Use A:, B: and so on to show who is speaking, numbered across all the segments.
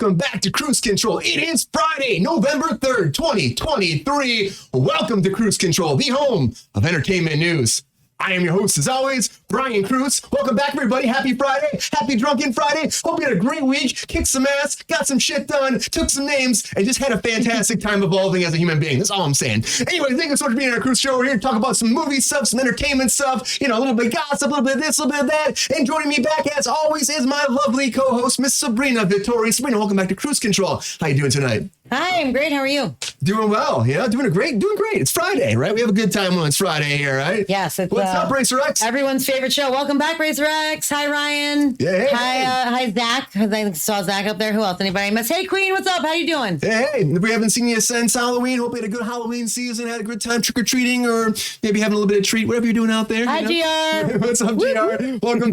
A: welcome back to Kruse Control. It is Friday, November 3rd, 2023. Welcome to Kruse Control, the home of entertainment news. I am your host, as always, Brian Kruse. Welcome back, everybody. Happy Friday. Happy Drunken Friday. Hope you had a great week, kicked some ass, got some shit done, took some names, and just had a fantastic time evolving as a human being. That's all I'm saying. Anyway, thank you so much for being on our Kruse show. We're here to talk about some movie stuff, some entertainment stuff, a little bit of gossip, a little bit of this, a little bit of that. And joining me back, as always, is my lovely co-host, Miss Sabrina Vittori. Sabrina, welcome back to Kruse Control. How you doing tonight?
B: Hi, I'm great. How are you?
A: Doing well. Yeah, doing great. It's Friday, right? We have a good time when it's Friday here, right?
B: Yes. It's,
A: what's up, Racer X?
B: Everyone's favorite show. Welcome back, Racer X. Hi, Ryan.
A: Yeah, hey,
B: hi, Zach. I saw Zach up there. Who else? Anybody I missed? Hey, Queen, what's up? How you doing?
A: Hey, we haven't seen you since Halloween. Hope you had a good Halloween season, had a good time trick-or-treating, or maybe having a little bit of treat, whatever you're doing out there.
B: Hi, GR.
A: What's up, GR? Welcome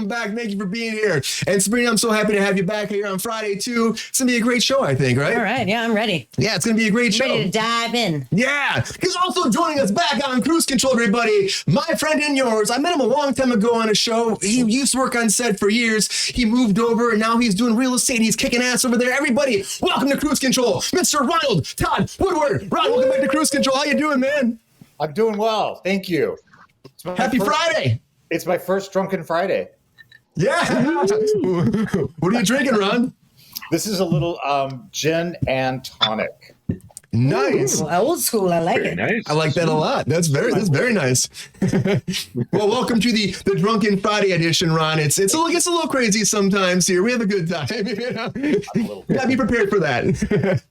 A: back. Thank you for being here. And Sabrina, I'm so happy to have you back here on Friday, too. It's going to be a great show, I think, right?
B: All right. Yeah, I'm ready.
A: Yeah, it's going to be a great show.
B: Ready to dive in.
A: Yeah, because also joining us back on Kruse Control, everybody, my friend and yours. I met him a long time ago on a show. He used to work on set for years. He moved over, and now he's doing real estate. He's kicking ass over there. Everybody, welcome to Kruse Control, Mr. Ronald, Todd, Woodward. Ron, welcome back to Kruse Control. How you doing, man?
C: I'm doing well. Thank you.
A: Happy Friday.
C: It's my first Drunken Friday.
A: Yeah. What are you drinking, Ron?
C: This is a little gin and tonic.
A: Nice.
B: Ooh, old school. I like it.
D: Nice.
A: I like that a lot. That's very nice. Well, welcome to the Drunken Friday edition, Ron. It gets a little crazy sometimes here. We have a good time. Gotta be prepared for that.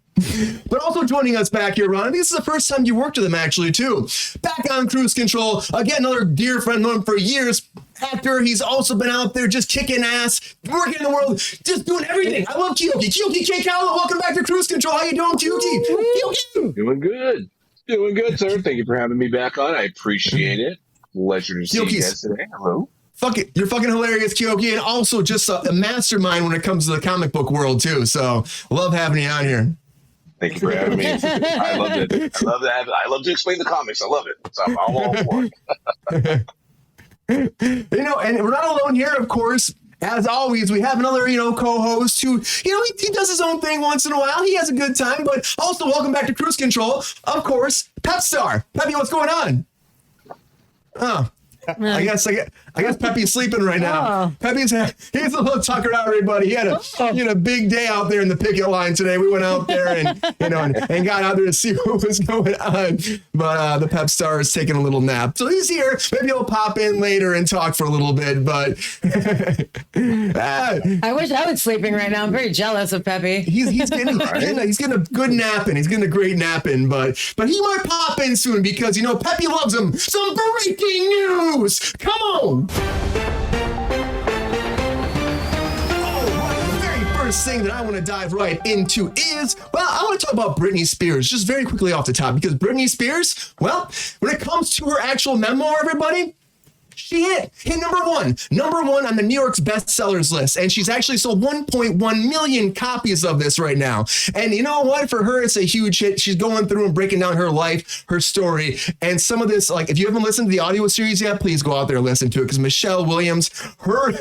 A: But also joining us back here, Ron, this is the first time you worked with him, actually, too. Back on Kruse Control, again, another dear friend, known him for years. Actor, he's also been out there just kicking ass, working in the world, just doing everything. I love Keoki. Keoki, Kekaula, welcome back to Kruse Control. How you doing, Keoki? Keoki.
D: Doing good, sir. Thank you for having me back on. I appreciate it. Pleasure to see you guys today. Hello.
A: Fuck it. You're fucking hilarious, Keoki, and also just a mastermind when it comes to the comic book world, too. So, love having you on here.
D: Thank you for having me. I love it. I love that. I love to explain the comics. I love it. So I'm all for it.
A: And we're not alone here, of course. As always, we have another, co-host who, he does his own thing once in a while. He has a good time, but also welcome back to Kruse Control. Of course, Pep Star. Peppy, what's going on? Oh, I guess Peppy's sleeping right now. Oh. He's a little tuckered out, everybody. He had a big day out there in the picket line today. We went out there and got out there to see what was going on. But the Pep Star is taking a little nap, so he's here. Maybe he'll pop in later and talk for a little bit. But
B: I wish I was sleeping right now. I'm very jealous of Peppy.
A: He's getting a good nap in. He's getting a great nap in. But he might pop in soon because Peppy loves him. Some breaking news. Come on. The very first thing that I want to dive right into is, I want to talk about Britney Spears, just very quickly off the top, because Britney Spears, when it comes to her actual memoir, everybody, she hit number one on the New York's bestsellers list. And she's actually sold 1.1 million copies of this right now. And you know what? For her, it's a huge hit. She's going through and breaking down her life, her story. And some of this, like, if you haven't listened to the audio series yet, please go out there and listen to it. Because Michelle Williams, her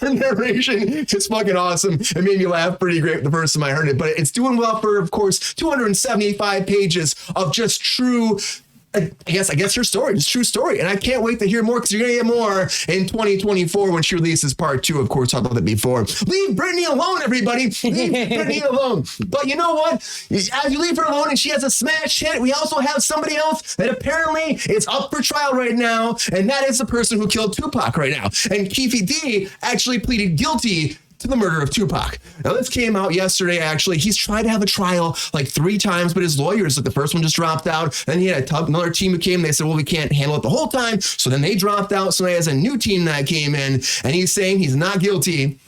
A: narration is fucking awesome. It made me laugh pretty great the first time I heard it. But it's doing well for, of course, 275 pages of just true, I guess her story, just true story. And I can't wait to hear more, because you're going to get more in 2024 when she releases part 2. Of course, talked about that before. Leave Britney alone, everybody. Leave Britney alone. But you know what? As you leave her alone and she has a smash hit, we also have somebody else that apparently is up for trial right now. And that is the person who killed Tupac right now. And Keefe D actually pleaded guilty to the murder of Tupac. Now, this came out yesterday, actually. He's tried to have a trial like 3 times, but his lawyers, like the first one just dropped out. Then he had another team who came. They said, well, we can't handle it the whole time. So then they dropped out. So he has a new team that came in, and he's saying he's not guilty.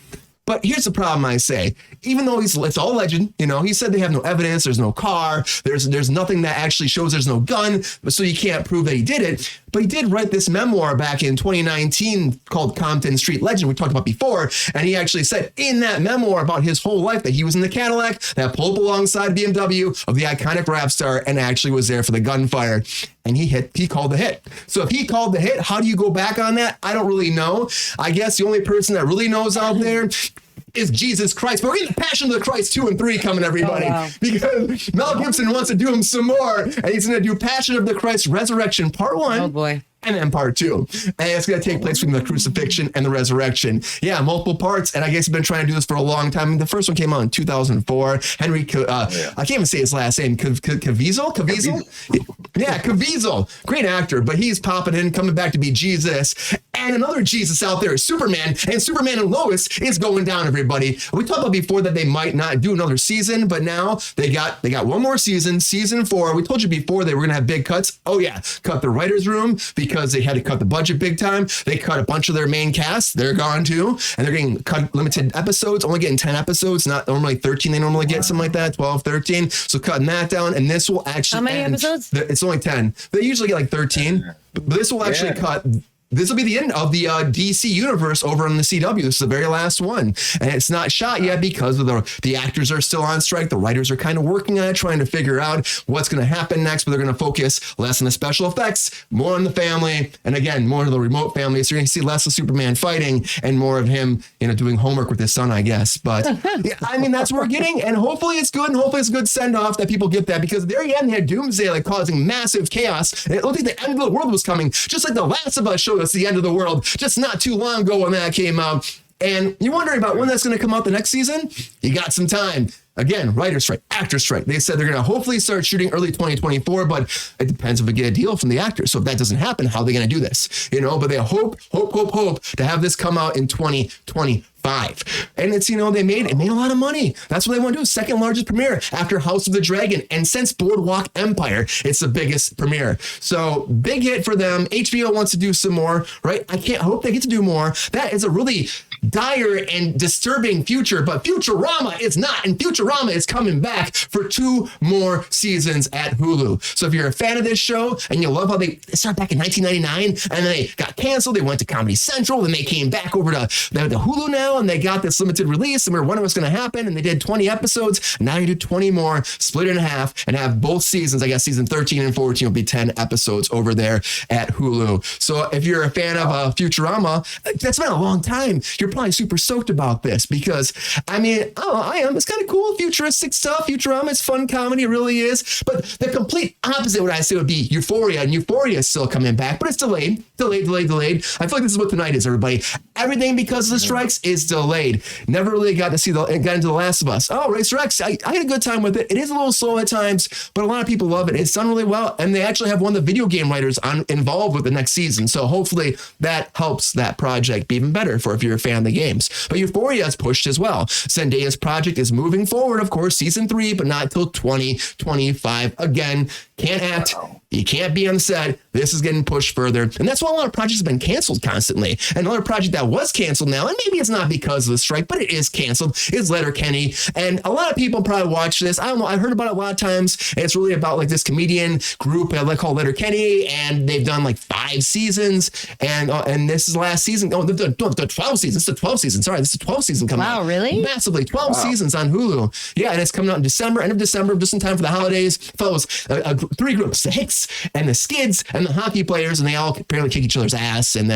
A: But here's the problem, I say. Even though it's all legend, he said they have no evidence, there's no car, there's nothing that actually shows there's no gun, so you can't prove that he did it. But he did write this memoir back in 2019 called Compton Street Legend, we talked about before, and he actually said in that memoir about his whole life that he was in the Cadillac that pulled up alongside BMW of the iconic rap star and actually was there for the gunfire. And he called the hit. So if he called the hit, how do you go back on that? I don't really know. I guess the only person that really knows out there is Jesus Christ. But we're getting the Passion of the Christ 2 and 3 coming, everybody.
B: Oh, wow.
A: Because Mel Gibson wants to do them some more. And he's going to do Passion of the Christ Resurrection Part 1.
B: Oh boy.
A: And then part 2. And it's going to take place between the crucifixion and the resurrection. Yeah, multiple parts. And I guess he's been trying to do this for a long time. I mean, the first one came out in 2004. Henry, I can't even say his last name. Caviezel? Yeah, Caviezel. Great actor, but he's popping in, coming back to be Jesus. And another Jesus out there is Superman. And Superman and Lois is going down, everybody. We talked about before that they might not do another season, but now they got one more season, season 4. We told you before they were going to have big cuts. Oh, yeah. Cut the writer's room because they had to cut the budget big time. They cut a bunch of their main cast. They're gone too. And they're getting cut limited episodes, only getting 10 episodes, not normally 13. They normally get something like that, 12, 13. So cutting that down. And this will actually
B: How many episodes?
A: It's only 10. They usually get like 13. But this will actually cut. This will be the end of the DC universe over on the CW. This is the very last one. And it's not shot yet because of the actors are still on strike. The writers are kind of working on it, trying to figure out what's going to happen next. But they're going to focus less on the special effects, more on the family. And again, more on the remote family. So you're going to see less of Superman fighting and more of him, doing homework with his son, I guess. But yeah, I mean, that's what we're getting. And hopefully it's good. And hopefully it's a good send off that people get that. Because there again, they had Doomsday like causing massive chaos. And it looked like the end of the world was coming. Just like The Last of Us showed us the end of the world just not too long ago when that came out. And you're wondering about when that's going to come out the next season? You got some time. Again, writer strike, actor strike. They said they're going to hopefully start shooting early 2024, but it depends if we get a deal from the actors. So if that doesn't happen, how are they going to do this? But they hope to have this come out in 2025. And it's, they made a lot of money. That's what they want to do. Second largest premiere after House of the Dragon. And since Boardwalk Empire, it's the biggest premiere. So big hit for them. HBO wants to do some more, right? I hope they get to do more. That is a really dire and disturbing future, but Futurama is not. And Futurama is coming back for 2 more seasons at Hulu. So if you're a fan of this show and you love how they started back in 1999 and then they got canceled, they went to Comedy Central, then they came back over to Hulu now and they got this limited release and we were wondering what's going to happen and they did 20 episodes. Now you do 20 more, split it in half and have both seasons. I guess season 13 and 14 will be 10 episodes over there at Hulu. So if you're a fan of Futurama, that's been a long time. You're probably super stoked about this because I am. It's kind of cool, futuristic stuff. Futurama is fun comedy, it really is. But the complete opposite, what I say would be Euphoria, and Euphoria is still coming back, but it's delayed. I feel like this is what tonight is, everybody. Everything because of the strikes is delayed. Never really got into The Last of Us. Oh, Racer X, I had a good time with it. It is a little slow at times, but a lot of people love it. It's done really well, and they actually have one of the video game writers involved with the next season. So hopefully that helps that project be even better if you're a fan of the games. But Euphoria is pushed as well. Zendaya's project is moving forward, of course, season 3, but not till 2025. Again, can't act. You can't be on set. This is getting pushed further. And that's why a lot of projects have been canceled constantly. Another project that was canceled now, and maybe it's not because of the strike, but it is canceled, is Letterkenny. And a lot of people probably watch this. I don't know. I've heard about it a lot of times. And it's really about like this comedian group called Letterkenny. And they've done like 5 seasons. And this is the last season. Oh, the 12 seasons. It's the 12th season. Sorry, this is the 12th season coming out.
B: Wow, really?
A: Massively. 12 seasons on Hulu. Yeah, and it's coming out in December, end of December, just in time for the holidays. Follows 3 groups, the Hicks and the Skids and the hockey players, and they all apparently kick each other's ass, and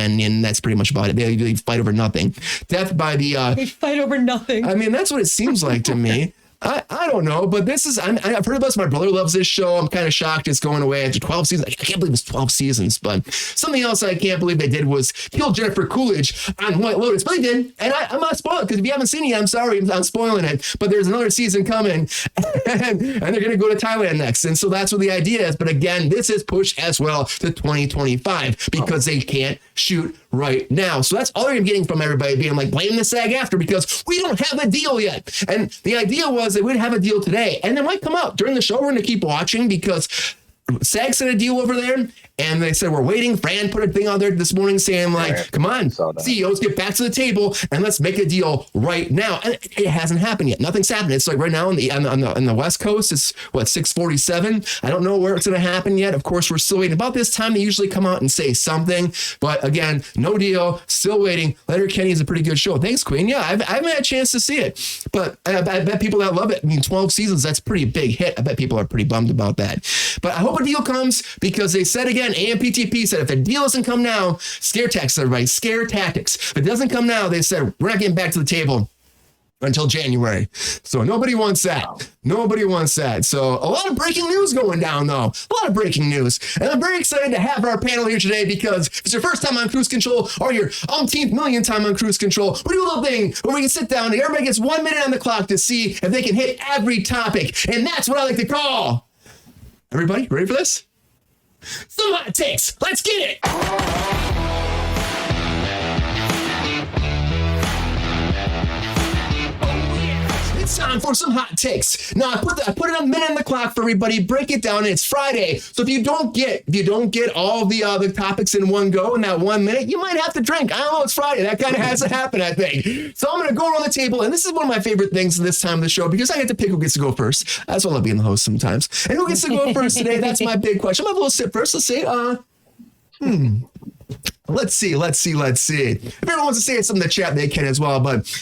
A: that's pretty much about it. They fight over nothing. Death by the...
B: They fight over nothing.
A: I mean, that's what it seems like to me. I don't know, but this is, I've heard about this. My brother loves this show. I'm kind of shocked it's going away after 12 seasons. I can't believe it's 12 seasons, but something else I can't believe they did was kill Jennifer Coolidge on White Lotus. But they did, and I'm not spoiling it because if you haven't seen it yet, I'm sorry, I'm spoiling it. But there's another season coming, and they're going to go to Thailand next. And so that's what the idea is. But again, this is pushed as well to 2025 because they can't shoot right now. So that's all I'm getting from everybody being like, blame the SAG-AFTRA because we don't have a deal yet. And the idea was they would have a deal today and it might come out during the show. We're going to keep watching because SAG sent a deal over there and they said, we're waiting. Fran put a thing on there this morning saying like, come on, CEOs, get back to the table and let's make a deal right now. And it hasn't happened yet. Nothing's happened. It's like right now on the West Coast, it's 6:47. I don't know where it's going to happen yet. Of course, we're still waiting. About this time, they usually come out and say something. But again, no deal. Still waiting. Letterkenny is a pretty good show. Thanks, Queen. Yeah, I haven't had a chance to see it. But I bet people that love it, 12 seasons, that's a pretty big hit. I bet people are pretty bummed about that. But I hope a deal comes because they said again, AMPTP said if the deal doesn't come now, scare tactics, everybody, scare tactics. If it doesn't come now, they said we're not getting back to the table until January. So nobody wants that. Nobody wants that. So a lot of breaking news going down, though. A lot of breaking news. And I'm very excited to have our panel here today because if it's your first time on Cruise Control or your umpteenth million time on Cruise Control, we do a little thing where we can sit down and everybody gets 1 minute on the clock to see if they can hit every topic. And that's what I like to call. Everybody, ready for this? Some hot takes. Let's get it. It's time for some hot takes. Now I put it on minute on the clock for everybody. Break it down. And it's Friday, so if you don't get all the topics in one go in that 1 minute, you might have to drink. I don't know. It's Friday. That kind of has to happen, I think. So I'm gonna go around the table, and this is one of my favorite things this time of the show because I get to pick who gets to go first. That's what I love being the host sometimes. And who gets to go first today? That's my big question. I'm gonna go sit first. Let's see. Let's see. If everyone wants to say something in the chat, they can as well. But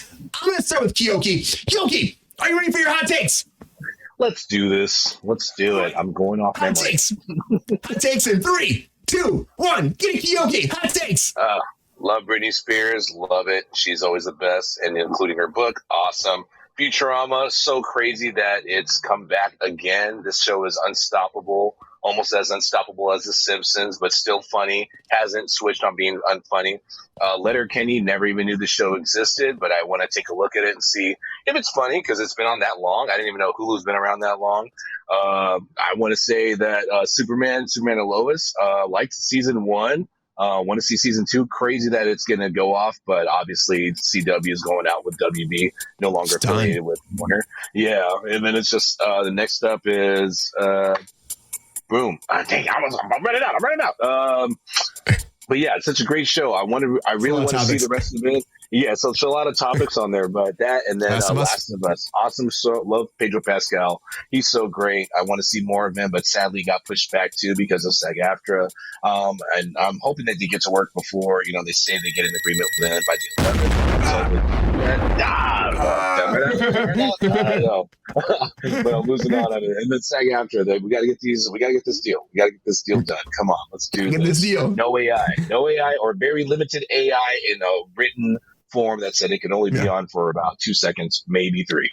A: I'm going to start with Keoki. Keoki, are you ready for your hot takes?
D: Let's do this. Let's do it. I'm going off
A: hot
D: memory.
A: Takes. Hot takes in 3, 2, 1. Get it, Keoki. Hot takes.
D: Love Britney Spears. Love it. She's always the best, and including her book. Awesome. Futurama, so crazy that it's come back again. This show is unstoppable. Almost as unstoppable as The Simpsons, but still funny. Hasn't switched on being unfunny. Letterkenny, never even knew the show existed, but I want to take a look at it and see if it's funny because it's been on that long. I didn't even know Hulu's been around that long. I want to say that Superman and Lois, liked season 1. Want to see season 2. Crazy that it's going to go off, but obviously CW is going out with WB, no longer affiliated with Warner. Yeah, and then it's just the next up is. Boom! Dang, I'm running out. But yeah, it's such a great show. I really want to see the rest of it. Yeah, so it's a lot of topics on there, but that and then Last of Us, awesome. So love Pedro Pascal. He's so great. I want to see more of him, but sadly got pushed back too because of SAG-AFTRA. And I'm hoping that they get to work before they say they get an agreement with them by the 11th. But I'm losing out on it. And then SAG-AFTRA, we got to get this deal done. Come on, let's do this deal. No AI or very limited AI in a written form that said it can only be on for about 2 seconds, maybe 3.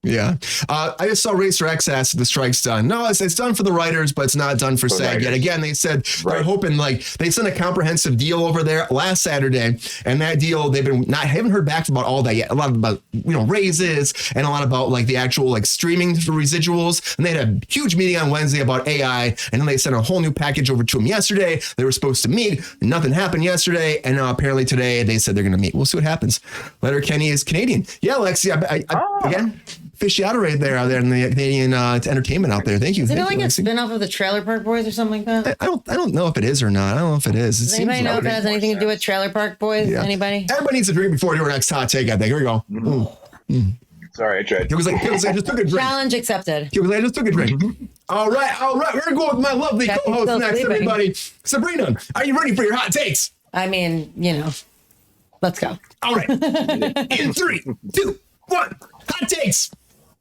A: Yeah. I just saw Racer X asked if the strike's done. No, it's done for the writers, but it's not done for SAG yet. Again, they said they're hoping they sent a comprehensive deal over there last Saturday, and that deal haven't heard back about all that yet. A lot about raises and a lot about the actual streaming for residuals. And they had a huge meeting on Wednesday about AI, and then they sent a whole new package over to them yesterday. They were supposed to meet. Nothing happened yesterday, and now apparently today they said they're going to meet. We'll see what happens. Letterkenny is Canadian. Yeah, Lexi. Again. Aficionado right there out there in the Canadian entertainment out there. Thank you.
B: Is it a spin-off of the Trailer Park Boys or something like that?
A: I don't know if it is or not. I don't know if it is.
B: Does anybody know if it has anything to do with Trailer Park Boys? Yeah. Anybody?
A: Everybody needs a drink before we do our next hot take, I think. Here we go.
D: Sorry, I tried.
A: It was I just took a drink.
B: Challenge accepted.
A: It was I just took a drink. All right. We're going to go with my lovely co-host next, everybody. Sabrina, are you ready for your hot takes?
B: I mean, let's go.
A: All right. In 3, 2, 1. Hot takes.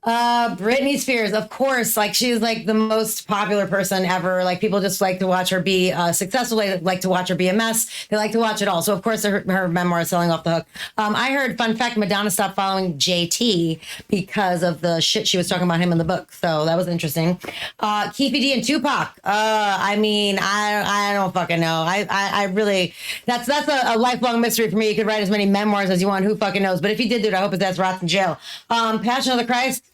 B: Britney Spears, of course, she's the most popular person ever. People just like to watch her be successful. They like to watch her be a mess. They like to watch it all. So of course her memoir is selling off the hook. I heard, fun fact, Madonna stopped following JT because of the shit she was talking about him in the book. So that was interesting. Keefe D and Tupac. I don't fucking know. I really, that's a lifelong mystery for me. You could write as many memoirs as you want. Who fucking knows? But if he did do it, I hope his ass rots in jail. Passion of the Christ.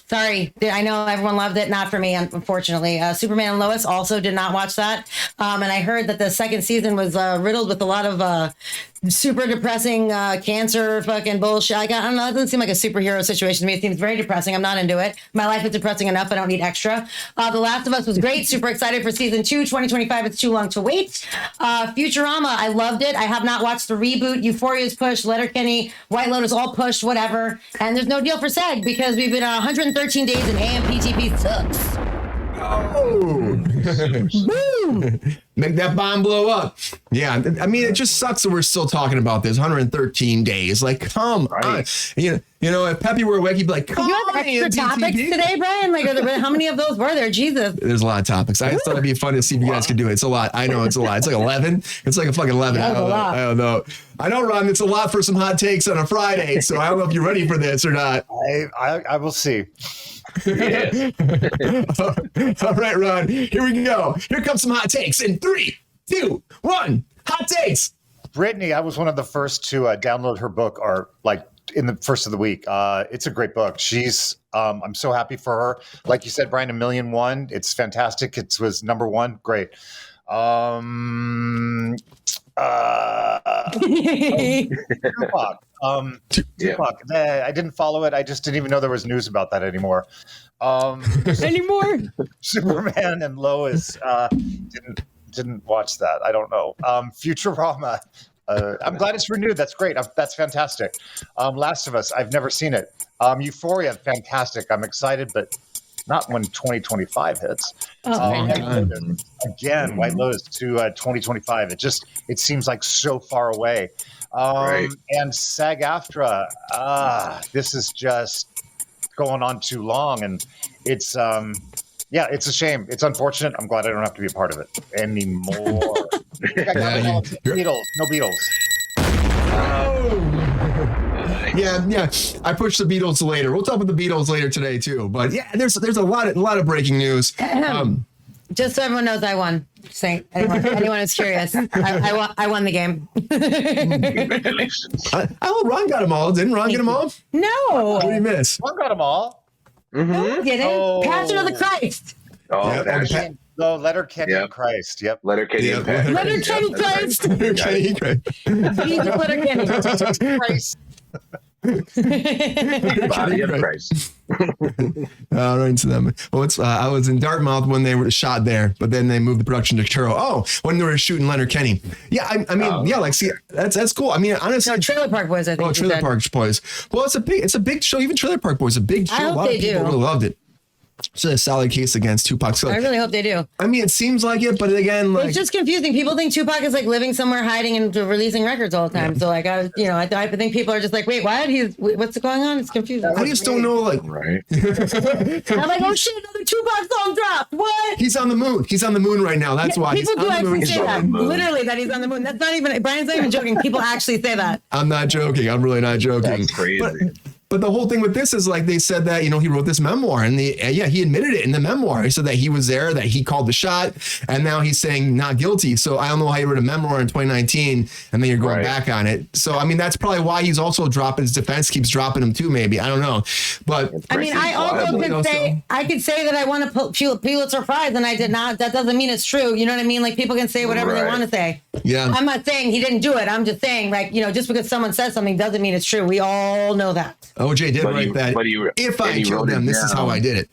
B: Sorry, I know everyone loved it. Not for me, unfortunately. Superman and Lois also did not watch that. And I heard that the second season was riddled with a lot of super depressing cancer fucking bullshit. I don't know. It doesn't seem like a superhero situation to me. It seems very depressing. I'm not into it. My life is depressing enough. I don't need extra. The Last of Us was great. Super excited for season 2, 2025. It's too long to wait. Futurama, I loved it. I have not watched the reboot. Euphoria's pushed. Letterkenny, White Lotus, all pushed, whatever. And there's no deal for SAG because we've been 113 days and AMPTP sucks.
A: Oh, boom! Make that bomb blow up. Yeah, I mean, it just sucks that we're still talking about this 113 days. Come on. You know, if Peppy were awake, he'd be like, come
B: You
A: on,
B: have extra topics
A: AMPTP.
B: today, Brian? Like, how many of those were there? Jesus.
A: There's a lot of topics. I just thought it'd be fun to see if you guys could do it. It's a lot. I know it's a lot. It's like 11. It's like a fucking 11.
B: That's a lot.
A: I don't know. I know, Ron, it's a lot for some hot takes on a Friday. So I don't know if you're ready for this or not.
C: I will see.
A: All right, Ron, here we go. Here comes some hot takes in 3, 2, 1. Hot takes.
C: Brittany, I was one of the first to download her book, or like in the first of the week. It's a great book. She's, I'm so happy for her. Like you said, Brian, 1,000,001. It's fantastic. It was #1. Great. Tupac. Tupac. I didn't follow it. I just didn't even know there was news about that anymore.
B: Anymore?
C: Superman and Lois. Didn't watch that. I don't know. Futurama. I'm glad it's renewed. That's great. That's fantastic. Last of Us. I've never seen it. Euphoria. Fantastic. I'm excited, but not when 2025 hits. Again, White Lotus to 2025. It seems like so far away.
D: Right.
C: And SAG-AFTRA. This is just going on too long, and it's it's a shame. It's unfortunate. I'm glad I don't have to be a part of it anymore. Beatles, no Beatles.
A: Yeah. I pushed the Beatles later. We'll talk about the Beatles later today too. But yeah, there's a lot of breaking news.
B: Just so everyone knows, I won. Saying anyone who's curious, I won the game.
D: Congratulations.
A: Ron got them all. Didn't Ron get them all?
B: No,
A: What did he miss?
C: One got them all.
B: no, didn't.
C: Oh.
B: Passion of the Christ.
D: Oh,
A: Yeah,
D: that's
C: No, Letterkenny
D: Yep.
C: and Christ. Yep.
D: Letterkenny and Pat.
B: Letterkenny Christ.
A: Okay, great.
B: He's a Letterkenny.
C: Christ.
D: Body of Christ.
A: Right to them. Well, I was in Dartmouth when they were shot there, but then they moved the production to Truro. Oh, when they were shooting Letterkenny. Yeah, I mean, like, see, that's cool. I mean, honestly,
B: No, Trailer Park Boys, I think.
A: Trailer Park Boys. Well, it's a big show. Even Trailer Park Boys, a big show.
B: I hope
A: a lot
B: they
A: of people
B: do.
A: really loved it. It's a solid case against Tupac. So,
B: I really hope they do.
A: I mean, it seems like it, but again, like,
B: It's just confusing. People think Tupac is like living somewhere, hiding and releasing records all the time. So like, I think people are just like, wait, what? What's going on? It's confusing.
A: I just don't know. Like,
D: Right.
B: I'm like, oh shit, another Tupac song dropped. What?
A: he's on the moon. He's on the moon right now. That's why.
B: People
A: He's
B: do
A: on the moon.
B: actually say
D: He's on
B: that.
D: the moon.
B: Literally, that he's on the moon. That's not even. Brian's not even joking. People actually say that.
A: I'm not joking. I'm really not joking.
D: That's crazy.
A: But the whole thing with this is like they said that, he wrote this memoir and he admitted it in the memoir. He said that he was there, that he called the shot, and now he's saying not guilty. So I don't know how he wrote a memoir in 2019 and then you're going back on it. So, I mean, that's probably why he's also dropping his defense, keeps dropping him too, maybe. I don't know. But
B: I mean, I also could say, I won a Pulitzer Prize and I did not. That doesn't mean it's true. You know what I mean? Like people can say whatever they want to say.
A: Yeah.
B: I'm not saying he didn't do it. I'm just saying, like, just because someone says something doesn't mean it's true. We all know that.
A: OJ did write that. If I killed them, this is how I did it.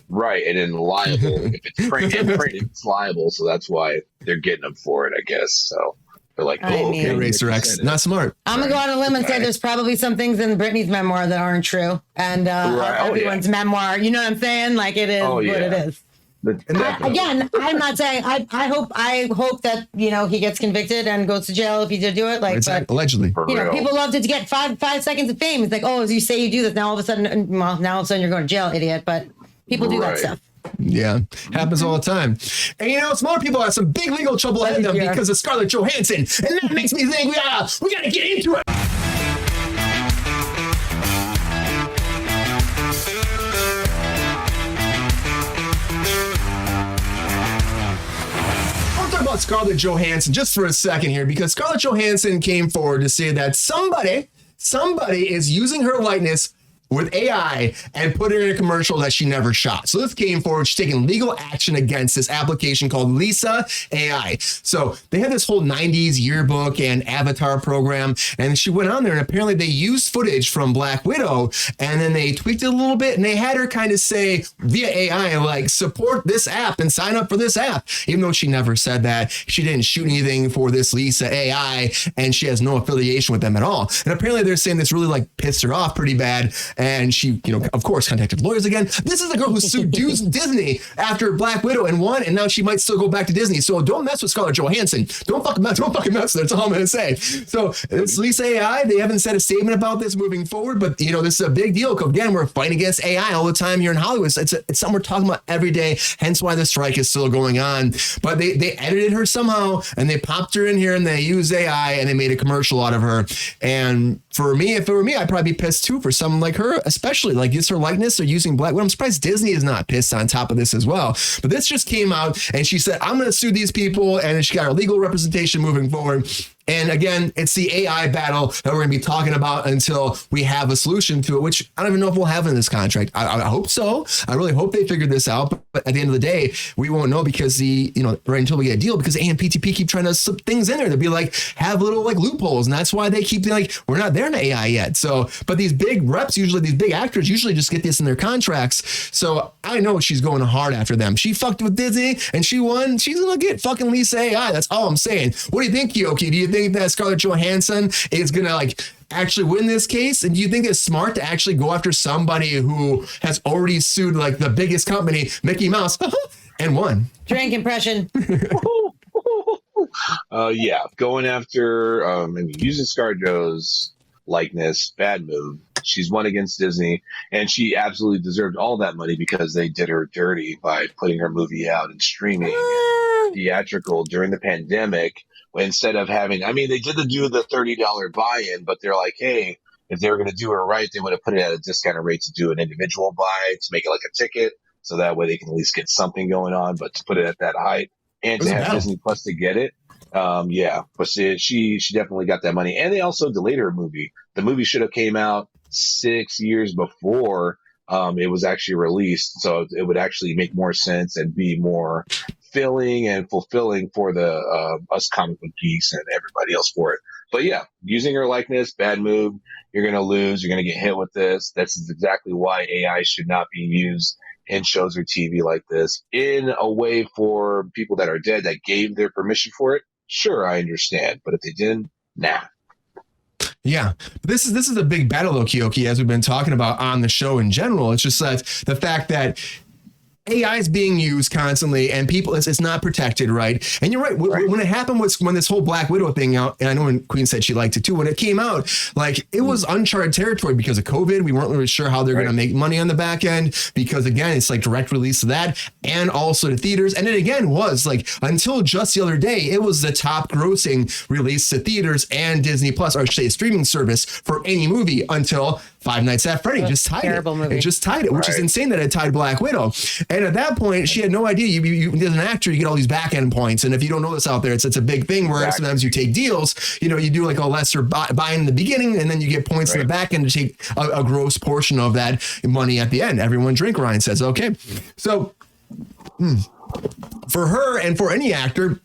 D: Right, and then liable. If it's print, it's liable, so that's why they're getting them for it, I guess. So they're like, okay.
A: Racer X, not smart.
B: I'm going to go on a limb and say there's probably some things in Britney's memoir that aren't true. And everyone's memoir, you know what I'm saying? Like it is what it is. Again, I'm not saying. I hope that he gets convicted and goes to jail if he did do it. Like, but,
A: allegedly,
B: people love to get five seconds of fame. It's like, oh, as you say you do this, now all of a sudden you're going to jail, idiot. But people do that stuff.
A: Yeah, happens all the time. And some other people have some big legal trouble ahead of them because of Scarlett Johansson, and that makes me think we gotta get into it. About Scarlett Johansson just for a second here, because Scarlett Johansson came forward to say that somebody is using her likeness with AI and put her in a commercial that she never shot. So this came forward. She's taking legal action against this application called Lisa AI. So they had this whole 90s yearbook and avatar program, and she went on there and apparently they used footage from Black Widow and then they tweaked it a little bit and they had her kind of say via AI, like, support this app and sign up for this app. Even though she never said that, she didn't shoot anything for this Lisa AI and she has no affiliation with them at all. And apparently they're saying this really like pissed her off pretty bad. and she, of course, contacted lawyers again. This is the girl who sued Disney after Black Widow and won, and now she might still go back to Disney. So don't mess with Scarlett Johansson. Don't fucking mess with her. That's all I'm going to say. So it's Lisa AI. They haven't said a statement about this moving forward, but this is a big deal. Again, we're fighting against AI all the time here in Hollywood. It's something we're talking about every day. Hence why the strike is still going on. But they edited her somehow, and they popped her in here, and they used AI, and they made a commercial out of her. And for me, if it were me, I'd probably be pissed too for someone like her, especially like it's her likeness. They're using Black Widow. I'm surprised Disney is not pissed on top of this as well. But this just came out, and she said, I'm going to sue these people, and she got her legal representation moving forward. And again, it's the AI battle that we're going to be talking about until we have a solution to it, which I don't even know if we'll have in this contract. I hope so. I really hope they figured this out. But at the end of the day, we won't know because right until we get a deal, because AMPTP keep trying to slip things in there to be like, have little like loopholes. And that's why they keep like, we're not there in AI yet. So, but these big reps, usually these big actors usually just get this in their contracts. So I know she's going hard after them. She fucked with Disney and she won. She's going to get fucking Lisa AI. That's all I'm saying. What do you think, Keoki? Do you think that Scarlett Johansson is going to like actually win this case? And do you think it's smart to actually go after somebody who has already sued like the biggest company, Mickey Mouse, and won?
B: Drink impression.
D: Yeah, going after and using ScarJo's likeness, bad move. She's won against Disney, and she absolutely deserved all that money because they did her dirty by putting her movie out and streaming theatrical during the pandemic. Instead of having, they did do the $30 buy-in, but they're like, hey, if they were going to do it right, they would have put it at a discounted rate to do an individual buy, to make it like a ticket, so that way they can at least get something going on. But to put it at that height and to have Disney Plus to get it, but she definitely got that money. And they also delayed her movie. The movie should have came out 6 years before it was actually released, so it would actually make more sense and be more filling and fulfilling for the us comic book geeks and everybody else for it. But yeah, using her likeness, bad move. You're going to lose. You're going to get hit with this. This is exactly why AI should not be used in shows or TV like this in a way for people that are dead that gave their permission for it. Sure, I understand. But if they didn't, nah.
A: Yeah, but this is a big battle, though, Keoki, as we've been talking about on the show in general. It's just that the fact that AI is being used constantly and people, it's not protected, right? And you're right. When it happened when this whole Black Widow thing out, and I know when Queen said she liked it too, when it came out, like it was uncharted territory because of COVID. We weren't really sure how they're going to make money on the back end because again, it's like direct release of that and also to theaters. And it again was like until just the other day, it was the top grossing release to theaters and Disney Plus, or I should say a streaming service for any movie until Five Nights at Freddy just tied it. Movie. It just tied it, which is insane that it tied Black Widow. And at that point, she had no idea. You as an actor, you get all these back end points. And if you don't know this out there, it's a big thing where sometimes you take deals, you do like a lesser buy in the beginning, and then you get points in the back end to take a gross portion of that money at the end. Everyone drink, Ryan says. Okay. So for her and for any actor,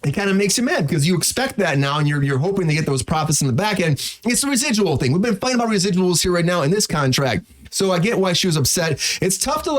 A: it kind of makes you mad because you expect that now and you're hoping to get those profits in the back end. It's the residual thing. We've been fighting about residuals here right now in this contract. So I get why she was upset. It's tough to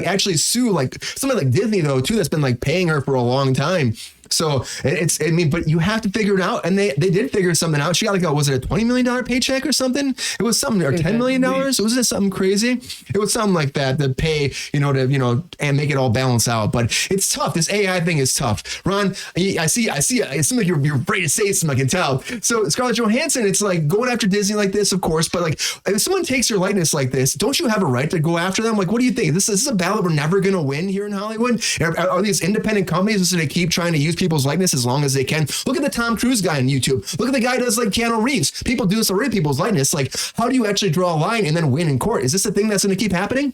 A: actually sue like somebody like Disney though too, that's been like paying her for a long time. So but you have to figure it out. And they did figure something out. She got was it a $20 million paycheck or something? It was something, or $10 million. Was it something crazy? It was something like that to pay, to, and make it all balance out. But it's tough. This AI thing is tough. Ron, I see. It seems like you're afraid to say something, I can tell. So Scarlett Johansson, it's like going after Disney like this, of course. But like if someone takes your likeness like this, don't you have a right to go after them? Like, what do you think? This is a battle that we're never going to win here in Hollywood? Are these independent companies just going to keep trying to use people's likeness as long as they can? Look at the Tom Cruise guy on YouTube. Look at the guy who does like Keanu Reeves. People do this already, people's likeness. Like, how do you actually draw a line and then win in court? Is this a thing that's going to keep happening?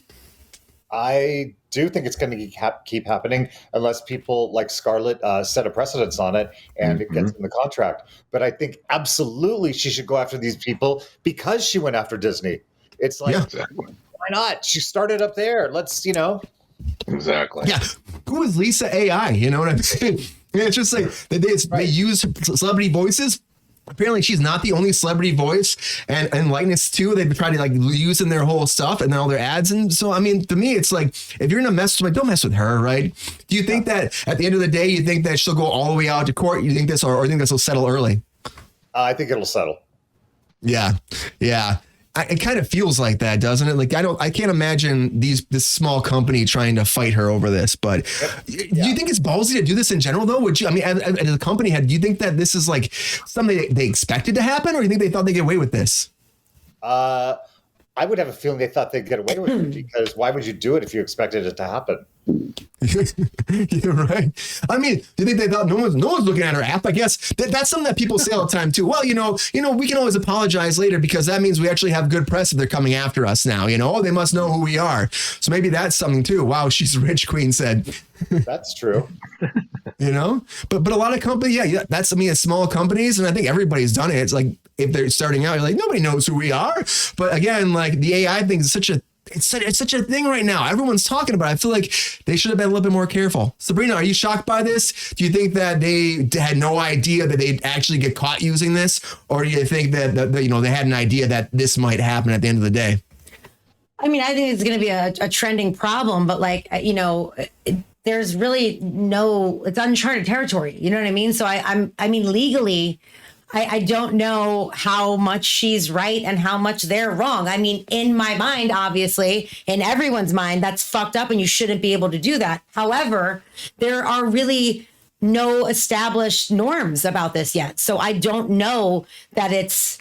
C: I do think it's going to keep happening unless people like Scarlett set a precedence on it and it gets in the contract. But I think absolutely she should go after these people because she went after Disney. It's like, why not? She started up there. Let's,
D: Exactly.
A: Yeah. Who is Lisa AI? You know what I'm saying? It's just like they use celebrity voices. Apparently she's not the only celebrity voice and likeness too. They've tried to like use in their whole stuff and all their ads. And so, I mean, to me, it's like, if you're in a mess, like, don't mess with her, right? Do you think that at the end of the day, you think that she'll go all the way out to court? You think this, or you think this will settle early?
C: I think it'll settle.
A: Yeah. Yeah. it kind of feels like that, doesn't it? Like I can't imagine this small company trying to fight her over this. But do you think it's ballsy to do this in general, though? Would you? I mean, as a company head, do you think that this is like something they expected to happen, or do you think they thought they'd get away with this?
C: I would have a feeling they thought they'd get away with it, because why would you do it if you expected it to happen?
A: You're right. I mean, do you think they thought no one's looking at our app? I guess that's something that people say all the time too. Well, we can always apologize later because that means we actually have good press if they're coming after us now. Oh, they must know who we are. So maybe that's something too. Wow, she's rich, Queen said.
C: That's true. But a lot of companies, that's, it's small companies, and I think everybody's done it. It's like if they're starting out, you're like, nobody knows who we are. But again, like the AI thing is it's such a thing right now. Everyone's talking about it. I feel like they should have been a little bit more careful. Sabrina, are you shocked by this? Do you think that they had no idea that they'd actually get caught using this? Or do you think that they had an idea that this might happen at the end of the day?
B: I mean, I think it's going to be a trending problem, but there's really it's uncharted territory. You know what I mean? So I mean, legally, I don't know how much she's right and how much they're wrong. I mean, in my mind, obviously, in everyone's mind, that's fucked up and you shouldn't be able to do that. However, there are really no established norms about this yet. So I don't know that it's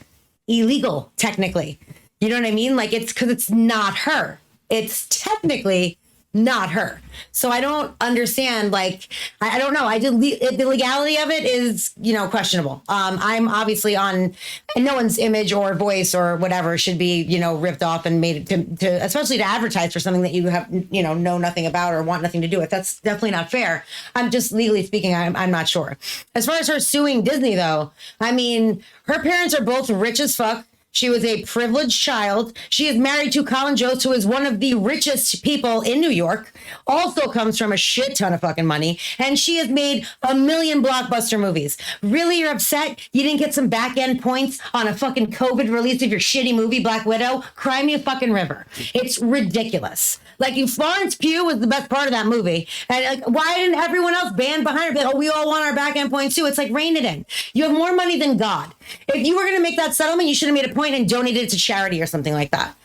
B: illegal, technically. You know what I mean? Like, it's because it's not her. It's technically not her. So I don't understand. Like, I don't know. The legality of it is, questionable. I'm obviously on no one's image or voice or whatever should be, ripped off and made to especially to advertise for something that you have, know nothing about or want nothing to do with. That's definitely not fair. I'm just legally speaking, I'm not sure. As far as her suing Disney, though, I mean, her parents are both rich as fuck. She was a privileged child. She is married to Colin Jost, who is one of the richest people in New York, also comes from a shit ton of fucking money, and she has made 1 million blockbuster movies. Really, you're upset you didn't get some back-end points on a fucking COVID release of your shitty movie, Black Widow? Cry me a fucking river. It's ridiculous. Like, Florence Pugh was the best part of that movie. And why didn't everyone else band behind her? Like, we all want our back-end points too. It's like, rein it in. You have more money than God. If you were going to make that settlement, you should have made a point and donated it to charity or something like that.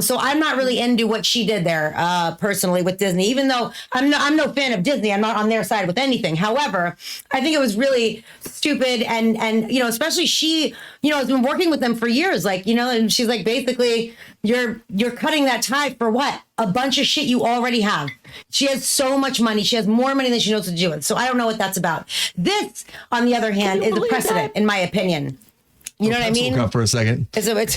B: So I'm not really into what she did there, personally, with Disney, even though I'm no fan of Disney. I'm not on their side with anything. However, I think it was really stupid. And especially she, has been working with them for years. Like, and she's like, basically, you're cutting that tie for what? A bunch of shit you already have. She has so much money. She has more money than she knows what to do with. So I don't know what that's about. This, on the other hand, is a precedent, in my opinion. You know what I mean?
A: Up for a second.
B: So it's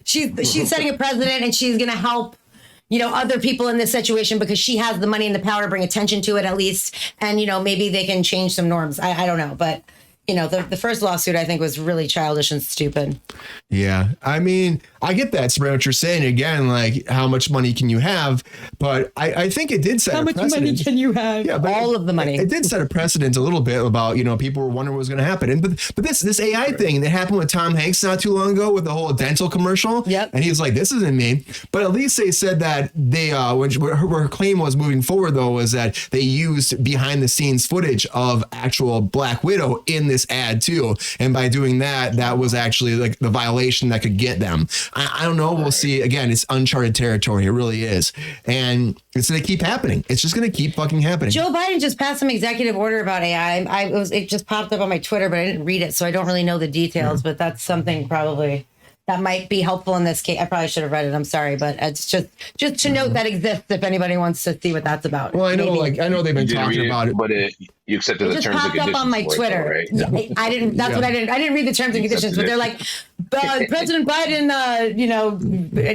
B: she's setting a precedent, and she's going to help, other people in this situation because she has the money and the power to bring attention to it at least. And, maybe they can change some norms. I don't know. But, the first lawsuit, I think, was really childish and stupid. Yeah.
A: I mean, I get that, Sabrina, what you're saying. Again, like, how much money can you have? But I think it did set a precedent. How much money
B: can you have? Yeah, all of the money.
A: It did set a precedent a little bit about, people were wondering what was going to happen. But this AI thing that happened with Tom Hanks not too long ago with the whole dental commercial.
B: Yep.
A: And he was like, this isn't me. But at least they said that they, her claim was moving forward, though, was that they used behind the scenes footage of actual Black Widow in this ad too. And by doing that, that was actually like the violation that could get them. I don't know. We'll see. Again, it's uncharted territory. It really is. And it's going to keep happening. It's just going to keep fucking happening.
B: Joe Biden just passed some executive order about AI. It just popped up on my Twitter, but I didn't read it. So I don't really know the details, but that's something probably that might be helpful in this case. I probably should have read it. I'm sorry, but it's just to note that exists if anybody wants to see what that's about.
A: Well, I know they've been talking about it,
D: but you accepted the terms and conditions. It just popped up
B: on my Twitter. Right? I didn't. That's what I didn't. I didn't read the terms and conditions, but they're like, President Biden,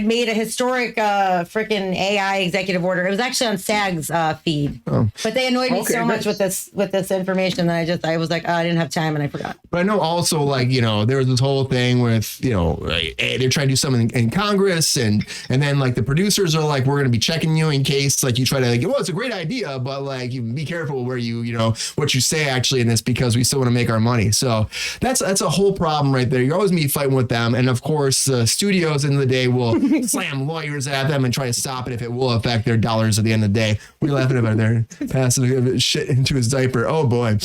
B: made a historic freaking AI executive order. It was actually on SAG's feed, but they annoyed me so much with this information that I was like, I didn't have time and I forgot.
A: But I know also, like, there was this whole thing with, they're trying to do something in Congress, and then like the producers are like, we're going to be checking you in case like you try to it's a great idea, but like you be careful where you what you say actually in this because we still want to make our money. So that's a whole problem right there. You're always me fighting with them. And of course, studios in the day will slam lawyers at them and try to stop it if it will affect their dollars at the end of the day. We're laughing about there, passing shit into his diaper. Oh boy.
B: I'm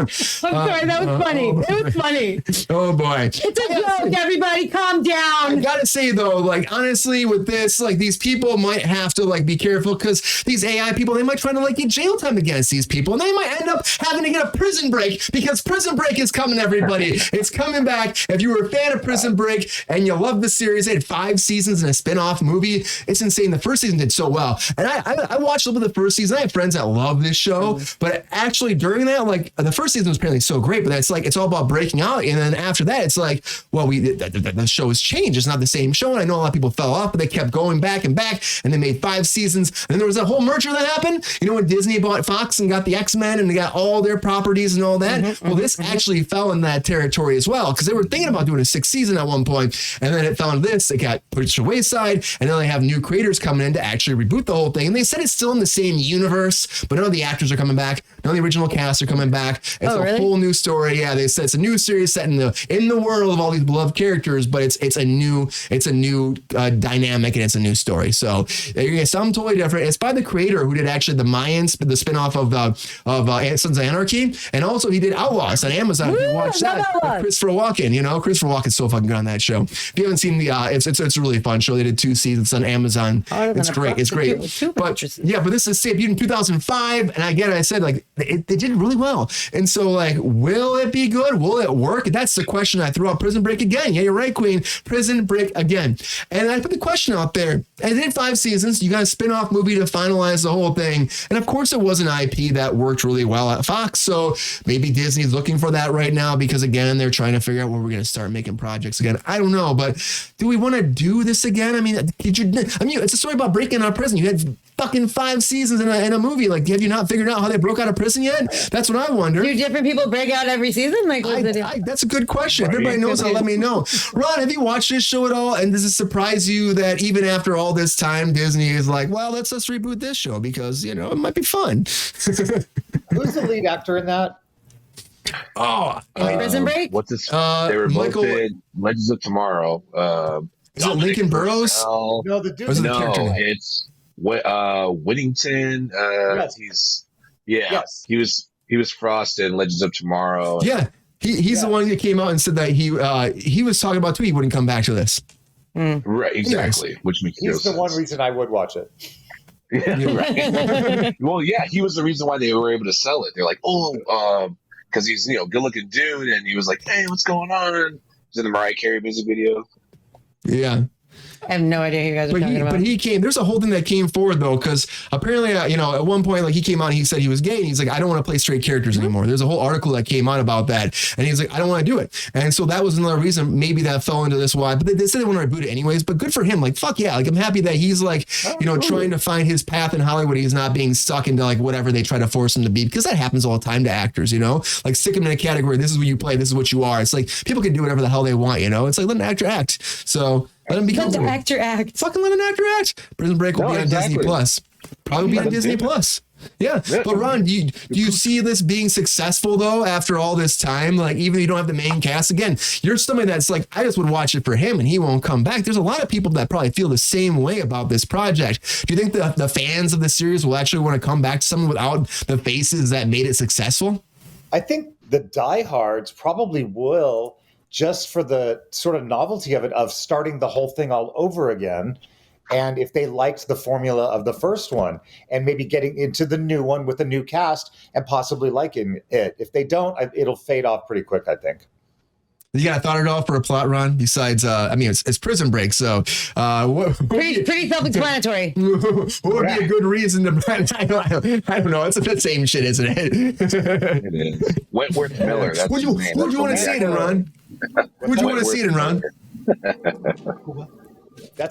B: sorry, that was funny. It was funny.
A: Oh boy.
B: It's a joke, everybody calm down.
A: I gotta say though, like honestly with this, like these people might have to like be careful because these AI people, they might try to like get jail time against these people and they might end up having to get a prison break because Prison Break is coming, everybody. It's coming back. If you were a fan of Prison Break and you love the series, it had 5 seasons and a spin-off movie. It's insane. The first season did so well. And I watched a little bit of the first season. I have friends that love this show, but actually during that, like the first season was apparently so great, but it's like, it's all about breaking out. And then after that, it's like, well, the show has changed. It's not the same show. And I know a lot of people fell off, but they kept going back and they made 5 seasons. And then there was that whole merger that happened. You know, when Disney bought Fox and got the X-Men and they got all their properties and all that. Well, this actually fell in that territory as well, because they were thinking about doing a 6th season at one point, and then it fell into this. It got pushed to the wayside, and now they have new creators coming in to actually reboot the whole thing. And they said it's still in the same universe, but none of the actors are coming back. None of the original cast are coming back. It's a whole new story. Yeah, they said it's a new series set in the world of all these beloved characters, but it's a new dynamic and it's a new story. So you're gonna get something totally different. It's by the creator who did actually the Mayans, the spinoff of Sons of Anarchy, and also he did Outlaws on Amazon. If you watch that, with Christopher Walken. You know, Christopher Walken's so fucking good on that show. If you haven't seen it's a really fun show. They did 2 seasons on Amazon. It's great. It's great. But this is debuted in 2005, and again, I said like they did really well. And so like, will it be good? Will it work? That's the question I threw out. Prison Break again. Yeah, you're right, Queen. Prison Break again. And I put the question out there. I did 5 seasons. You got a spin-off movie to finalize the whole thing. And of course, it was an IP that worked really well at Fox. So maybe Disney's looking for that right now because again, they're trying to figure out where we're going to start making projects again. I don't know, but do we want to do this again? I mean, it's a story about breaking out of prison. You had fucking 5 seasons in a movie. Like, have you not figured out how they broke out of prison yet? That's what I wonder.
B: Do different people break out every season? Like,
A: that's a good question. If everybody knows that, let me know. Ron, have you watched this show at all? And does it surprise you that even after all this time, Disney is like, well, let's reboot this show because, you know, it might be fun.
C: Who's the lead actor in that?
B: Prison Break?
D: What's this? They were both in Legends of Tomorrow.
A: Is it Lincoln Burrows?
C: No, the dude.
D: It's Whittington.
C: Yes.
D: He was Frost in Legends of Tomorrow.
A: Yeah, he's the one that came out and said that he was talking about too. He wouldn't come back to this.
D: Right, exactly. Yes. Which makes
C: he's the
D: sense.
C: one reason I would watch it.
D: Yeah, right. Well, yeah, he was the reason why they were able to sell it. They're like, because he's good looking dude, and he was like, hey, what's going on? He's in the Mariah Carey music video.
A: Yeah.
B: I have no idea who you guys are talking about. But
A: he came. There's a whole thing that came forward though, because apparently, at one point, like he came out and he said he was gay, and he's like, I don't want to play straight characters anymore. There's a whole article that came out about that, and he's like, I don't want to do it. And so that was another reason maybe that fell into this why. But they said they want to reboot it anyways. But good for him. Like fuck yeah. Like I'm happy that he's like trying to find his path in Hollywood. He's not being stuck into like whatever they try to force him to be, because that happens all the time to actors. Like stick them in a category. This is what you play. This is what you are. It's like people can do whatever the hell they want. It's like let an actor act. So. Let him be
B: Let the actor act.
A: Fucking let an actor act. Prison Break will be on Disney Plus. Probably be on Disney Plus. Yeah. But Ron, do you see this being successful though after all this time? Like even if you don't have the main cast, again, you're somebody that's like, I just would watch it for him and he won't come back. There's a lot of people that probably feel the same way about this project. Do you think the fans of the series will actually want to come back to something without the faces that made it successful?
C: I think the diehards probably will, just for the sort of novelty of it, of starting the whole thing all over again. And if they liked the formula of the first one and maybe getting into the new one with a new cast and possibly liking it. If they don't, it'll fade off pretty quick, I think.
A: You got a thought at all for a plot, Ron? Besides, it's Prison Break, so
B: pretty self-explanatory.
A: What would be a good reason to? I don't know. It's the same shit, isn't it?
D: It is. Wentworth Miller. That's
A: who do you want to see it in, Ron? Who do you want to see it in, Ron?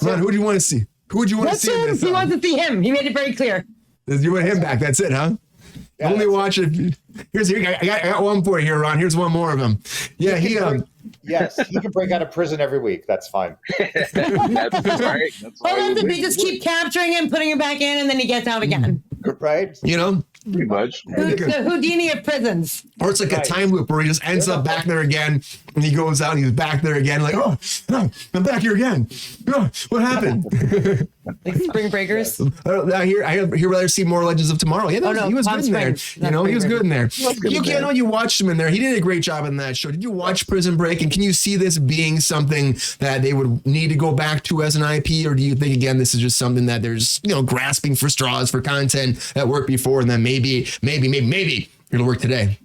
A: Ron, who do you want to see? Who would you want to see in this?
B: He wants to see him. He made it very clear.
A: You want him back? That's it, huh? Yeah, only watch it. I got one for you here, Ron. Here's one more of them. Yeah,
C: yes, he can break out of prison every week. That's fine.
D: That's right.
B: They just keep capturing him, putting him back in, and then he gets out again.
C: Right?
D: Pretty much.
B: The Houdini of prisons.
A: Or it's like a time loop where he just ends up back there again, and he goes out and he's back there again, like, oh, no, I'm back here again. Oh, what happened?
B: Like Spring Breakers.
A: I hear rather see more Legends of Tomorrow. Yeah, he was
B: Palm
A: good in there.
B: Springs.
A: He was good in there.
D: Keoki,
A: I know you watched him in there. He did a great job in that show. Did you watch Prison Break? And can you see this being something that they would need to go back to as an IP, or do you think again this is just something that there's grasping for straws for content that worked before, and then maybe it'll work today?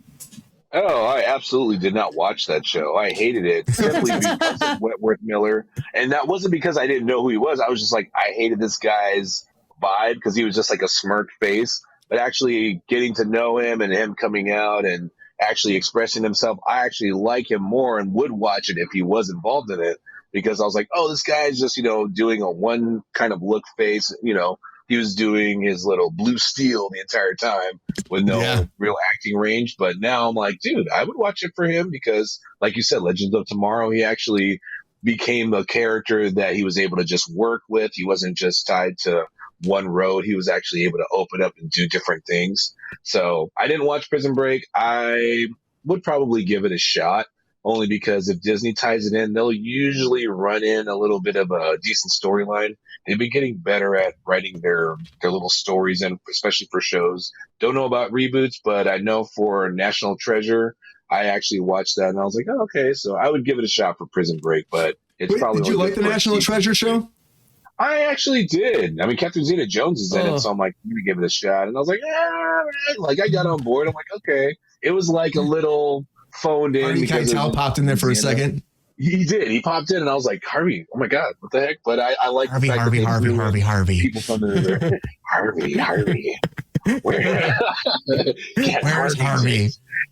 D: Oh, I absolutely did not watch that show. I hated it simply because of Wentworth Miller. And that wasn't because I didn't know who he was. I was just like, I hated this guy's vibe because he was just like a smirk face. But actually getting to know him and him coming out and actually expressing himself, I actually like him more and would watch it if he was involved in it, because I was like, oh, this guy's just, doing a one kind of look face, he was doing his little blue steel the entire time with no real acting range. But now I'm like, dude, I would watch it for him because, like you said, Legends of Tomorrow, he actually became a character that he was able to just work with. He wasn't just tied to one road. He was actually able to open up and do different things. So I didn't watch Prison Break. I would probably give it a shot, only because if Disney ties it in, they'll usually run in a little bit of a decent storyline. They've been getting better at writing their little stories, and especially for shows. Don't know about reboots, but I know for National Treasure, I actually watched that and I was like, oh, okay, so I would give it a shot for Prison Break, but it's probably.
A: Did you like the National Treasure show?
D: I actually did. I mean, Captain Zeta-Jones is in it, so I'm like, I'm gonna give it a shot. And I was like, I got on board. I'm like, okay. It was like a little phoned in.
A: Harvey Keitel popped in there for a second.
D: He did. He popped in, and I was like, Harvey, oh my God, what the heck? But I like
A: Harvey.
D: People from there. Harvey.
A: Where's Harvey?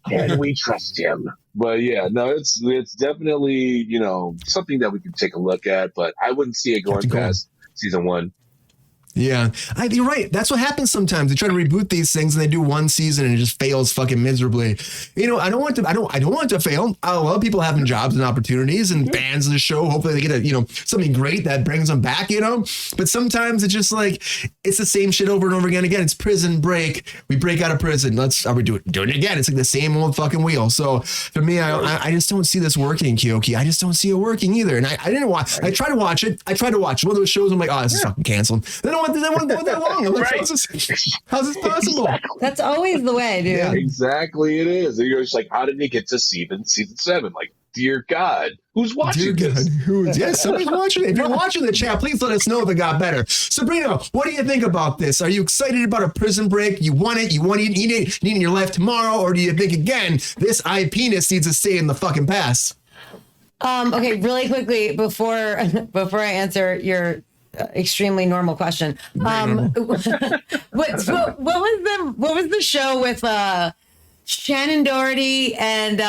D: Can we trust him? But yeah, no, it's definitely, something that we can take a look at, but I wouldn't see it going past season 1.
A: Yeah, you're right. That's what happens sometimes. They try to reboot these things and they do one season and it just fails fucking miserably. I don't want it to fail. I love people having jobs and opportunities and fans of the show. Hopefully they get something great that brings them back, But sometimes it's just like it's the same shit over and over again. It's Prison Break. We break out of prison. We doing it again. It's like the same old fucking wheel. So for me, I just don't see this working, Keoki. I just don't see it working either. And I didn't watch. I tried to watch it. One of those shows. I'm like, oh, this is fucking canceled. They don't want to go that long. I'm like, how's this possible?
D: Exactly.
B: That's always the way, dude.
D: Yeah, exactly. It is. And you're just like, how did he get to season 7? Like, dear God, who's watching this?
A: Somebody's watching it. If you're watching the chat, please let us know if it got better. Sabrina, what do you think about this? Are you excited about a Prison Break? You want it? You need it in your life tomorrow? Or do you think, again, this IP-ness needs to stay in the fucking past?
B: Okay, really quickly, before I answer your extremely normal question. What was the show with Shannon Doherty and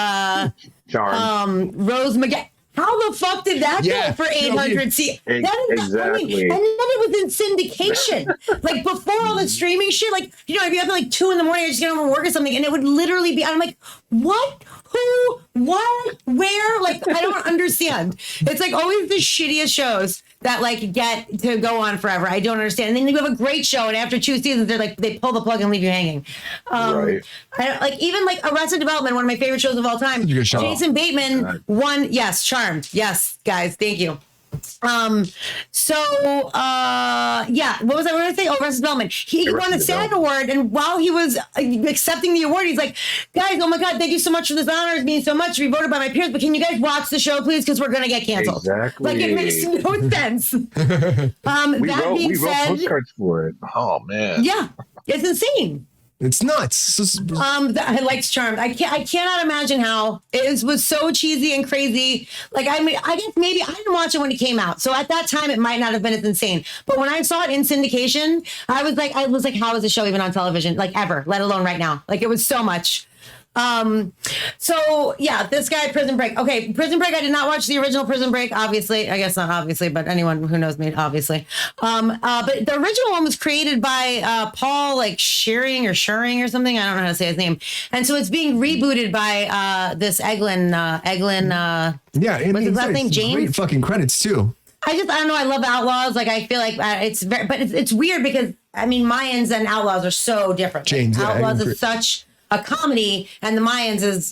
B: Rose McGowan? How the fuck did that go for 800 seats?
D: Exactly.
B: And then it was in syndication. Like before all the streaming shit, like, if you have like 2 a.m, I just get home from work or something, and it would literally be, I'm like, what? Who? What? Where? Like, I don't understand. It's like always the shittiest shows that like get to go on forever. I don't understand. And then you have a great show, and after 2 seasons, they're like, they pull the plug and leave you hanging.
D: Right.
B: Even Arrested Development, one of my favorite shows of all time. Jason Bateman won. Yes, Charmed. Yes, guys, thank you. What was I going to say? Oh, Arrested Development. He won a SAG award, and while he was accepting the award, he's like, guys, oh my God, thank you so much for this honor. It means so much to be voted by my peers, but can you guys watch the show, please? Because we're going to get canceled.
D: Exactly.
B: Like, it makes no sense.
D: We wrote postcards for it. Oh, man.
B: Yeah, it's insane.
A: It's nuts.
B: I liked Charmed. I cannot imagine how it was so cheesy and crazy. Like, I mean, I guess maybe I didn't watch it when it came out, so at that time it might not have been as insane. But when I saw it in syndication, I was like, how is the show even on television? Like ever, let alone right now. Like it was so much. This guy, Prison Break. Okay, Prison Break. I did not watch the original Prison Break, obviously. I guess not obviously, but anyone who knows me, obviously. But the original one was created by Paul, Shearing or something. I don't know how to say his name. And so it's being rebooted by this Eglin.
A: Yeah,
B: what's his last name? James.
A: Great fucking credits too.
B: I don't know. I love Outlaws. Like, I feel like it's weird because I mean, Mayans and Outlaws are so different.
A: James,
B: like,
A: yeah,
B: Outlaws is such a comedy, and the Mayans is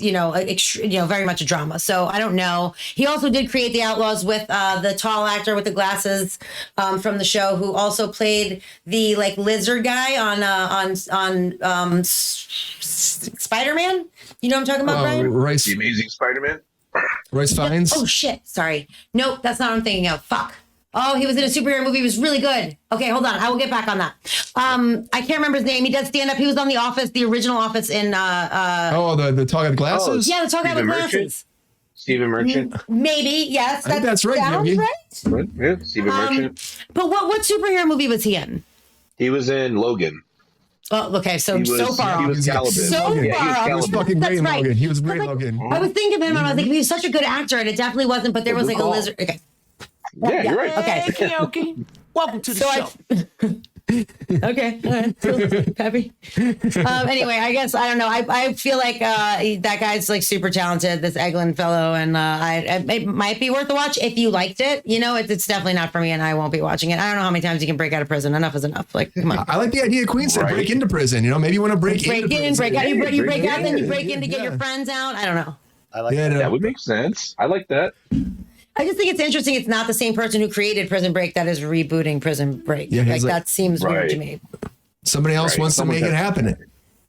B: very much a drama. So I don't know. He also did create the Outlaws with the tall actor with the glasses from the show, who also played the like lizard guy on Spider-Man. You know what I'm talking about, Brian?
A: Rice,
D: The Amazing Spider-Man.
A: Rice Fiennes.
B: Oh shit! Sorry. Nope, that's not what I'm thinking of. Fuck. Oh, he was in a superhero movie. He was really good. Okay, hold on. I will get back on that. I can't remember his name. He does stand up. He was on The Office, the original Office in.
A: The tall guy with glasses.
B: Yeah, the tall guy with glasses.
D: Stephen Merchant.
B: Maybe, yes.
A: I think that's right.
B: Sounds
A: Yogi.
B: right.
D: Yeah, Stephen Merchant.
B: But what superhero movie was he in?
D: He was in Logan.
B: Oh, okay. So
D: He was
B: far
D: He
B: off.
D: was Caliban.
B: So
D: Yeah, he was
B: far off.
A: He was
D: Caliban.
A: fucking great in
B: That's right.
A: Logan. He was great in
B: Like,
A: Logan.
B: I was thinking of him, and I was like, he was such a good actor, and it definitely wasn't. But there was like a lizard. Okay.
D: Yeah, you're right.
B: Okay.
E: Keoki. Welcome to the
B: So
E: show.
B: Okay. All right. So, Peppy. Anyway, I guess I don't know. I feel like that guy's like super talented, this Eglin fellow, and it might be worth a watch if you liked it. You know, it's definitely not for me, and I won't be watching it. I don't know how many times you can break out of prison. Enough is enough. Like, come on.
A: I like the idea Queen said, break into prison. You know, maybe you want to break into
B: Break in,
A: prison.
B: break out. You break out, then you break
A: Yeah,
B: in to get
A: yeah.
B: your friends out. I don't know.
C: I like
A: Yeah,
C: that.
D: That would make sense. I like that.
B: I just think it's interesting. It's not the same person who created Prison Break that is rebooting Prison Break.
A: Yeah,
B: like
A: he's like-
B: that seems weird to me.
A: Somebody else
D: Right.
A: wants to
D: Someone
A: make it
D: got-
A: happen.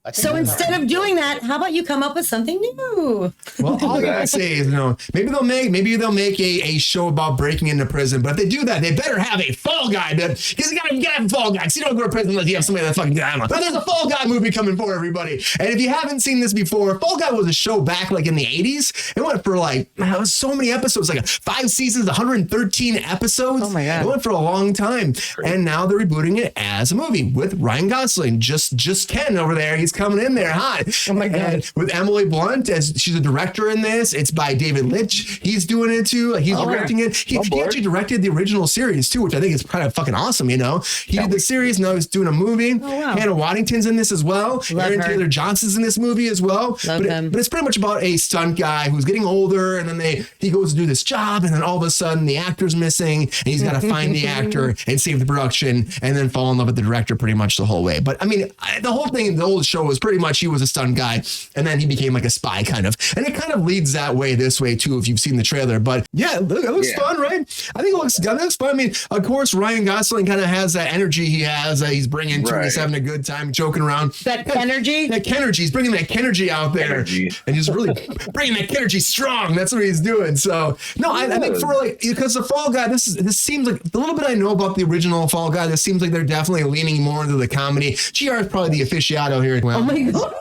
C: I think
B: So
C: that's
B: instead of doing that, how about you come up with something new?
A: Well, all I gotta say is, maybe they'll make a show about breaking into prison. But if they do that, they better have a Fall Guy. Because you gotta have a Fall Guy. Because you don't go to prison unless you have somebody that fucking I don't know. But there's a Fall Guy movie coming for everybody. And if you haven't seen this before, Fall Guy was a show back like in the 80s. It went for it was so many episodes, like 5 seasons, 113 episodes.
B: Oh my God.
A: It went for a long time. And now they're rebooting it as a movie with Ryan Gosling. Just Ken over there. He's coming in there hot.
B: Oh my God.
A: And with Emily Blunt, as she's a director in this. It's by David Litch. He's doing it too. He's directing it. He actually directed the original series too, which I think is kind of fucking awesome. He did the series. Now he's doing a movie.
B: Oh, wow.
A: Hannah Waddington's in this as well. Aaron
B: her.
A: Taylor Johnson's in this movie as well.
B: Love him.
A: But it's pretty much about a stunt guy who's getting older, and then he goes to do this job, and then all of a sudden the actor's missing, and he's got to find the actor and save the production, and then fall in love with the director pretty much the whole way. But I mean, the whole thing in the old show was pretty much he was a stunt guy, and then he became like a spy kind of, and it kind of leads that way this way too if you've seen the trailer. But yeah, it looks fun, right? I think it looks fun. I mean, of course, Ryan Gosling kind of has that energy he has. He's bringing to it. He's having a good time, joking around.
B: That energy?
A: That Kenergy. He's bringing that Kenergy out there,
D: Energy.
A: and he's really bringing that Kenergy strong. That's what he's doing. So no, I think because the Fall Guy, this seems like the little bit I know about the original Fall Guy. This seems like they're definitely leaning more into the comedy. GR is probably the aficionado here. Well,
B: Oh my God.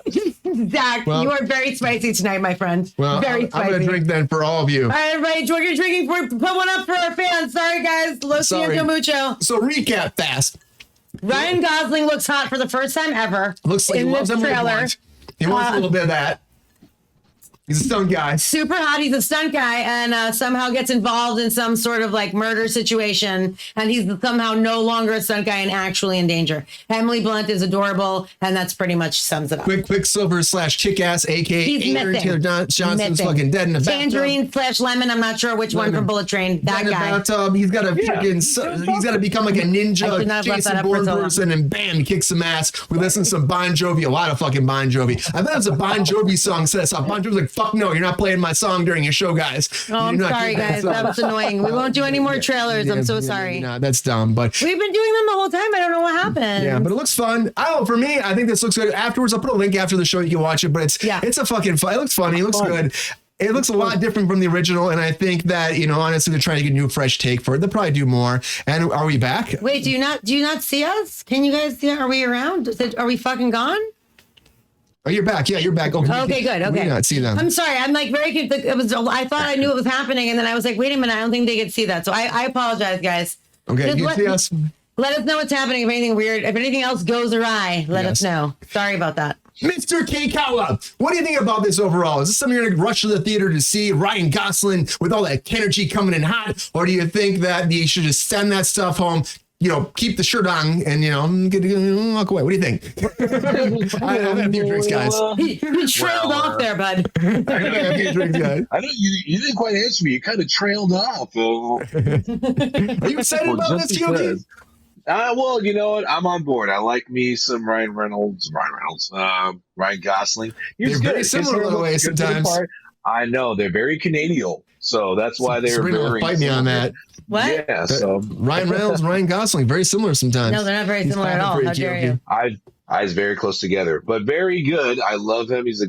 B: Zach, you are very spicy tonight, my friend.
A: Well,
B: very
A: I'm
B: spicy.
A: going to drink then for all of you.
B: All right, everybody, what you're drinking for, put one up for our fans. Sorry, guys. Lo
A: Sorry.
B: siento mucho.
A: So recap fast.
B: Ryan Gosling looks hot for the first time ever.
A: Looks like he
B: in
A: loves
B: this
A: Emily
B: trailer.
A: Blunt. He wants a little bit of that. He's a stunt guy.
B: Super hot. He's a stunt guy and somehow gets involved in some sort of like murder situation. And he's somehow no longer a stunt guy and actually in danger. Emily Blunt is adorable. And that's pretty much sums it up.
A: Quicksilver / Kick-Ass, a.k.a.
B: He's
A: Aaron
B: missing.
A: Taylor Johnson's
B: Missing.
A: fucking dead in the
B: Tangerine / lemon. I'm not sure which one
A: Lemon.
B: from Bullet Train. That
A: bathtub.
B: guy.
A: Bathtub. He's got to he's got to become like a
B: I should
A: ninja
B: not have left
A: Jason
B: that up for
A: Bourne
B: so long.
A: person, and bam, he kicks some ass. We listen to some Bon Jovi, a lot of fucking Bon Jovi. I bet it was a Bon Jovi song. Says Bon Jovi's like, fuck no, you're not playing my song during your show, guys.
B: Oh, I'm
A: You're not
B: sorry,
A: doing
B: guys.
A: song.
B: That was annoying. We won't do any more trailers. I'm so sorry.
A: No, that's dumb, but
B: We've been doing them the whole time. I don't know what happened.
A: yeah, but it looks fun. For me, I think this looks good. Afterwards, I'll put a link after the show. You can watch it, but it's a fucking fun. It looks funny. It looks good. It looks a lot different from the original, and I think that, honestly, they're trying to get a new, fresh take for it. They'll probably do more. And are we back?
B: Wait, do you not see us? Can you guys see? Are we around? Are we fucking gone?
A: Oh, you're back. Yeah, you're back.
B: Okay, good. Okay.
A: We not see them.
B: I'm sorry. I'm like very confused. I thought I knew it was happening, and then I was like, wait a minute. I don't think they could see that. So I apologize, guys.
A: Okay,
B: Just
A: you see us?
B: Let us know what's happening. If anything weird, if anything else goes awry, let us know. Sorry about that.
A: Mr. Kekaula, what do you think about this overall? Is this something you're going to rush to the theater to see? Ryan Gosling with all that energy coming in hot? Or do you think that you should just send that stuff home, keep the shirt on and, walk away. What do you think? I have a few drinks, guys.
B: You trailed off there, bud.
A: I have a few drinks, guys.
D: I know you didn't quite answer me. You kind of trailed off.
A: Are you excited about this, Keoki?
D: Well, you know what? I'm on board. I like me some Ryan Gosling.
A: They're very similar in a way sometimes.
D: I know they're very Canadian, so that's why they're very.
A: Fight me on that.
B: What?
D: Yeah. So
A: Ryan Reynolds, Ryan Gosling, very similar sometimes.
B: No, they're not very similar at all. How dare you?
D: Eyes very close together, but very good. I love him. He's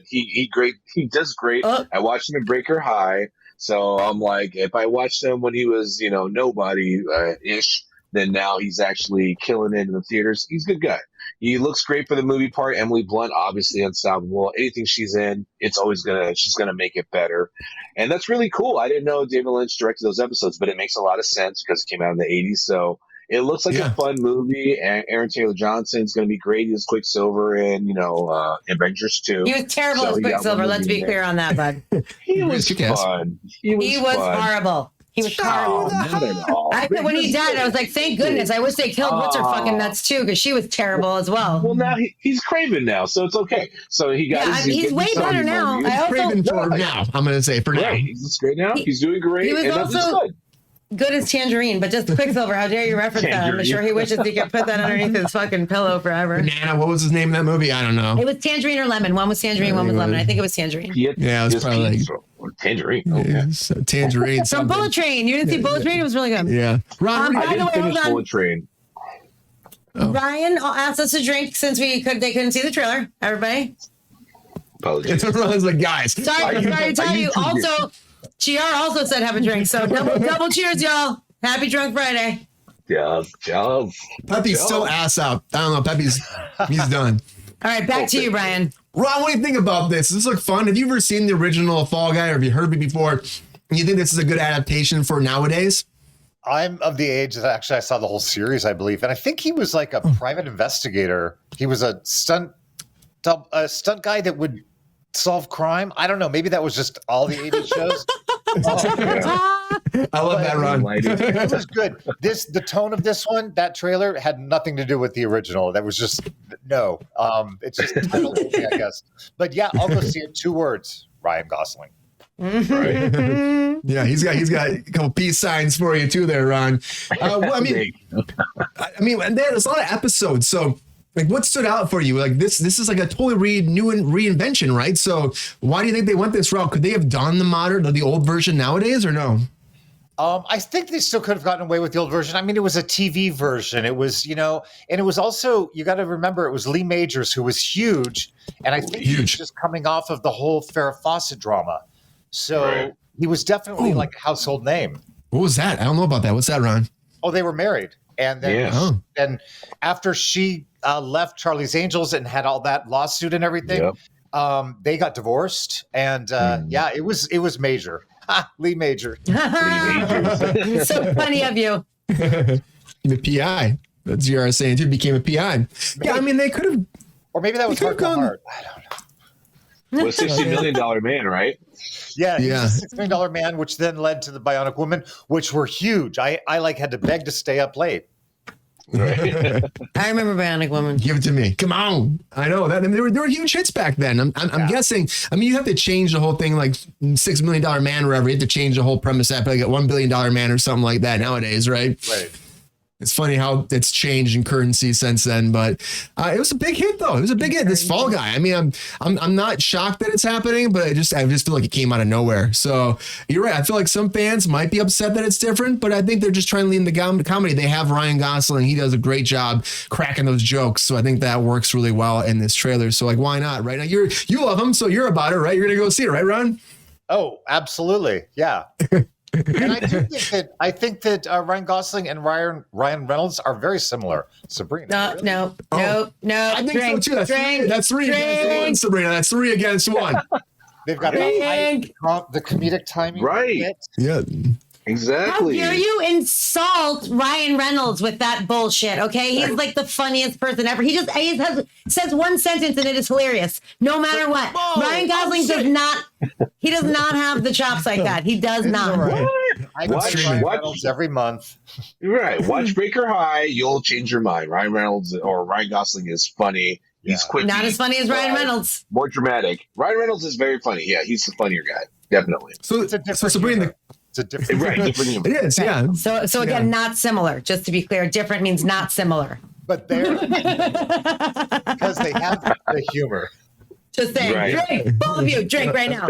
D: he does great. I watched him in Breaker High, so I'm like, if I watched him when he was nobody ish, then now he's actually killing it in the theaters. He's a good guy. He looks great for the movie part. Emily Blunt, obviously unstoppable. Anything she's in, she's gonna make it better. And that's really cool. I didn't know David Lynch directed those episodes, but it makes a lot of sense because it came out in the 80s. So it looks like a fun movie. And Aaron Taylor Johnson's gonna be great. He's Quicksilver in, Avengers 2.
B: He was terrible as Quicksilver. Let's be clear on that, bud.
D: He was fun. He was
B: horrible. He was horrible.
D: Not at all.
B: When he died, I was like, thank goodness. I wish they killed what's her fucking nuts too, because she was terrible as well.
D: Well, now he's Craven now, so it's okay. So he got.
B: He's way better now.
A: He's Craven for now. I'm going to say for now.
D: He's great now. He's doing great.
B: He was also good as Tangerine, but just Quicksilver. How dare you reference that? I'm sure he wishes he could put that underneath his fucking pillow forever.
A: Banana. What was his name in that movie? I don't know.
B: It was Tangerine or Lemon. One was Tangerine, one was Lemon. I think it was Tangerine.
A: Yeah, it was probably
D: Tangerine.
A: Okay. Tangerine.
B: From Bullet Train. You didn't see Bullet Train? It was really good.
A: Yeah.
B: Ron,
D: I didn't finish Bullet Train.
B: Ryan asked us to drink since they couldn't see the trailer. Everybody.
D: Apologies.
A: Ron's like, guys.
B: Sorry to tell you. Also, GR also said have a drink. So double cheers, y'all. Happy Drunk Friday.
D: Yeah.
A: Pepe's still ass out. I don't know. He's done.
B: All right, back to you, Brian.
A: Ron, what do you think about this? Does this look fun? Have you ever seen the original Fall Guy, or have you heard it before? And you think this is a good adaptation for nowadays?
C: I'm of the age that actually I saw the whole series, I believe, and I think he was like a private investigator. He was a stunt guy that would solve crime. I don't know. Maybe that was just all the 80s shows.
A: I love that, Ron.
C: It was good. The tone of this one, that trailer had nothing to do with the original. That was just no. It's just the title, I guess. But yeah, I'll go see it. 2 words: Ryan Gosling.
A: Right. Yeah, he's got a couple peace signs for you too, there, Ron. I mean, there's a lot of episodes, so. Like, what stood out for you? Like, this is like a totally new reinvention, right? So why do you think they went this route? Could they have done the old version nowadays, or no?
C: I think they still could have gotten away with the old version. I mean, it was a TV version. It was, and it was also, you got to remember, it was Lee Majors, who was huge. And I think he was just coming off of the whole Farrah Fawcett drama. So he was definitely like a household name.
A: What was that? I don't know about that. What's that, Ron?
C: Oh, they were married. And then and after she left Charlie's Angels and had all that lawsuit and everything, they got divorced. And it was major. Lee Major.
B: So funny of you.
A: The PI. That's GR saying too, became a PI. Maybe. Yeah, I mean, they could have.
C: Or maybe that was Heart to Heart. I don't know.
D: Was $60 million man, right?
C: Yeah, he's a $6 million man, which then led to the Bionic Woman, which were huge. I had to beg to stay up late.
A: Right.
B: I remember Bionic Woman.
A: Give it to me. Come on. I know that. I mean, there were huge hits back then. I'm guessing. I mean, you have to change the whole thing, like $6 million man or whatever. You have to change the whole premise up, like a $1 billion man or something like that nowadays, right?
C: Right.
A: It's funny how it's changed in currency since then, but it was a big hit though. It was a big hit. This Fall Guy. I mean, I'm not shocked that it's happening, but I just feel like it came out of nowhere. So you're right. I feel like some fans might be upset that it's different, but I think they're just trying to lean the comedy. They have Ryan Gosling. He does a great job cracking those jokes. So I think that works really well in this trailer. So like, why not? Right now, you love him, so you're about it, right? You're gonna go see it, right, Ron?
C: Oh, absolutely. Yeah. And I think that Ryan Gosling and Ryan Reynolds are very similar. Sabrina.
B: No.
A: I think so too. That's three against one, Sabrina. That's 3 against 1.
C: They've got the comedic timing.
D: Right.
A: Yeah.
D: Exactly.
B: How dare you insult Ryan Reynolds with that bullshit? Okay, he's like the funniest person ever. He says one sentence and it is hilarious, no matter what. Ryan Gosling does not. He does not have the chops like that. He does not.
A: Right.
C: I watch
D: Watch-
C: Ryan
D: watch-
C: Reynolds every month.
D: Right. Watch Breaker High. You'll change your mind. Ryan Reynolds or Ryan Gosling is funny. He's
C: Yeah.
D: quick.
B: Not as funny as Ryan Reynolds.
D: More dramatic. Ryan Reynolds is very funny. Yeah, he's the funnier guy. Definitely.
A: So,
C: It's a different
A: so Sabrina,
C: humor. It's a different
D: Right. Different humor.
A: it is, yeah.
B: So again, not similar. Just to be clear, different means not similar.
C: but they're because they have the humor.
B: Just saying,
D: Right.
B: drink, both of you, drink right now.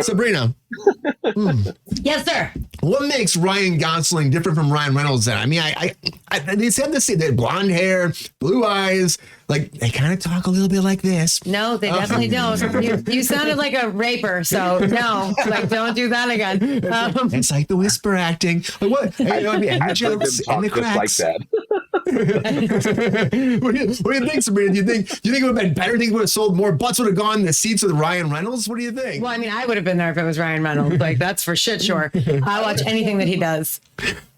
A: Sabrina,
B: Yes, sir.
A: what makes Ryan Gosling different from Ryan Reynolds then? I mean, I they said this, they had blonde hair, blue eyes, like they kind of talk a little bit like this.
B: No, they definitely don't. You sounded like a raper, so no, like don't do that again.
A: It's like the whisper acting. Like what? And the
D: I've heard them
A: jokes
D: talk
A: and the
D: just like
A: cracks.
D: that.
A: What do you think, Sabrina? Do you think it would have been better? Do you think it would have sold more? Butts would have gone in the seats with Ryan Reynolds? What do you think?
B: Well, I mean, I would have been there if it was Ryan Reynolds. Like that's for shit sure. I watch anything that he does.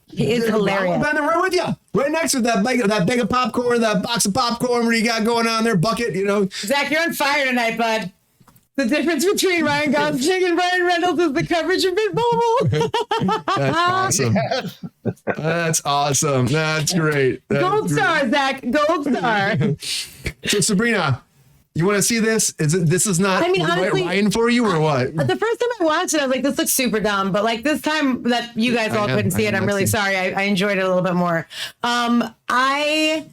B: He is
A: I've
B: hilarious.
A: been there right with you. Right next to that bag of popcorn, that box of popcorn. What do you got going on there? Bucket, you know.
B: Zach, you're on fire tonight, bud. The difference between Ryan Gosling and Ryan Reynolds is the coverage of Mint Mobile.
A: That's awesome. That's awesome. That's great. That's
B: Gold
A: great.
B: star, Zach. Gold star.
A: So Sabrina, you want to see this? This is not
B: I mean,
A: the right
B: honestly,
A: Ryan for you or what?
B: The first time I watched it, I was like, this looks super dumb. But like this time that you guys all couldn't see it, I'm really sorry. I enjoyed it a little bit more. I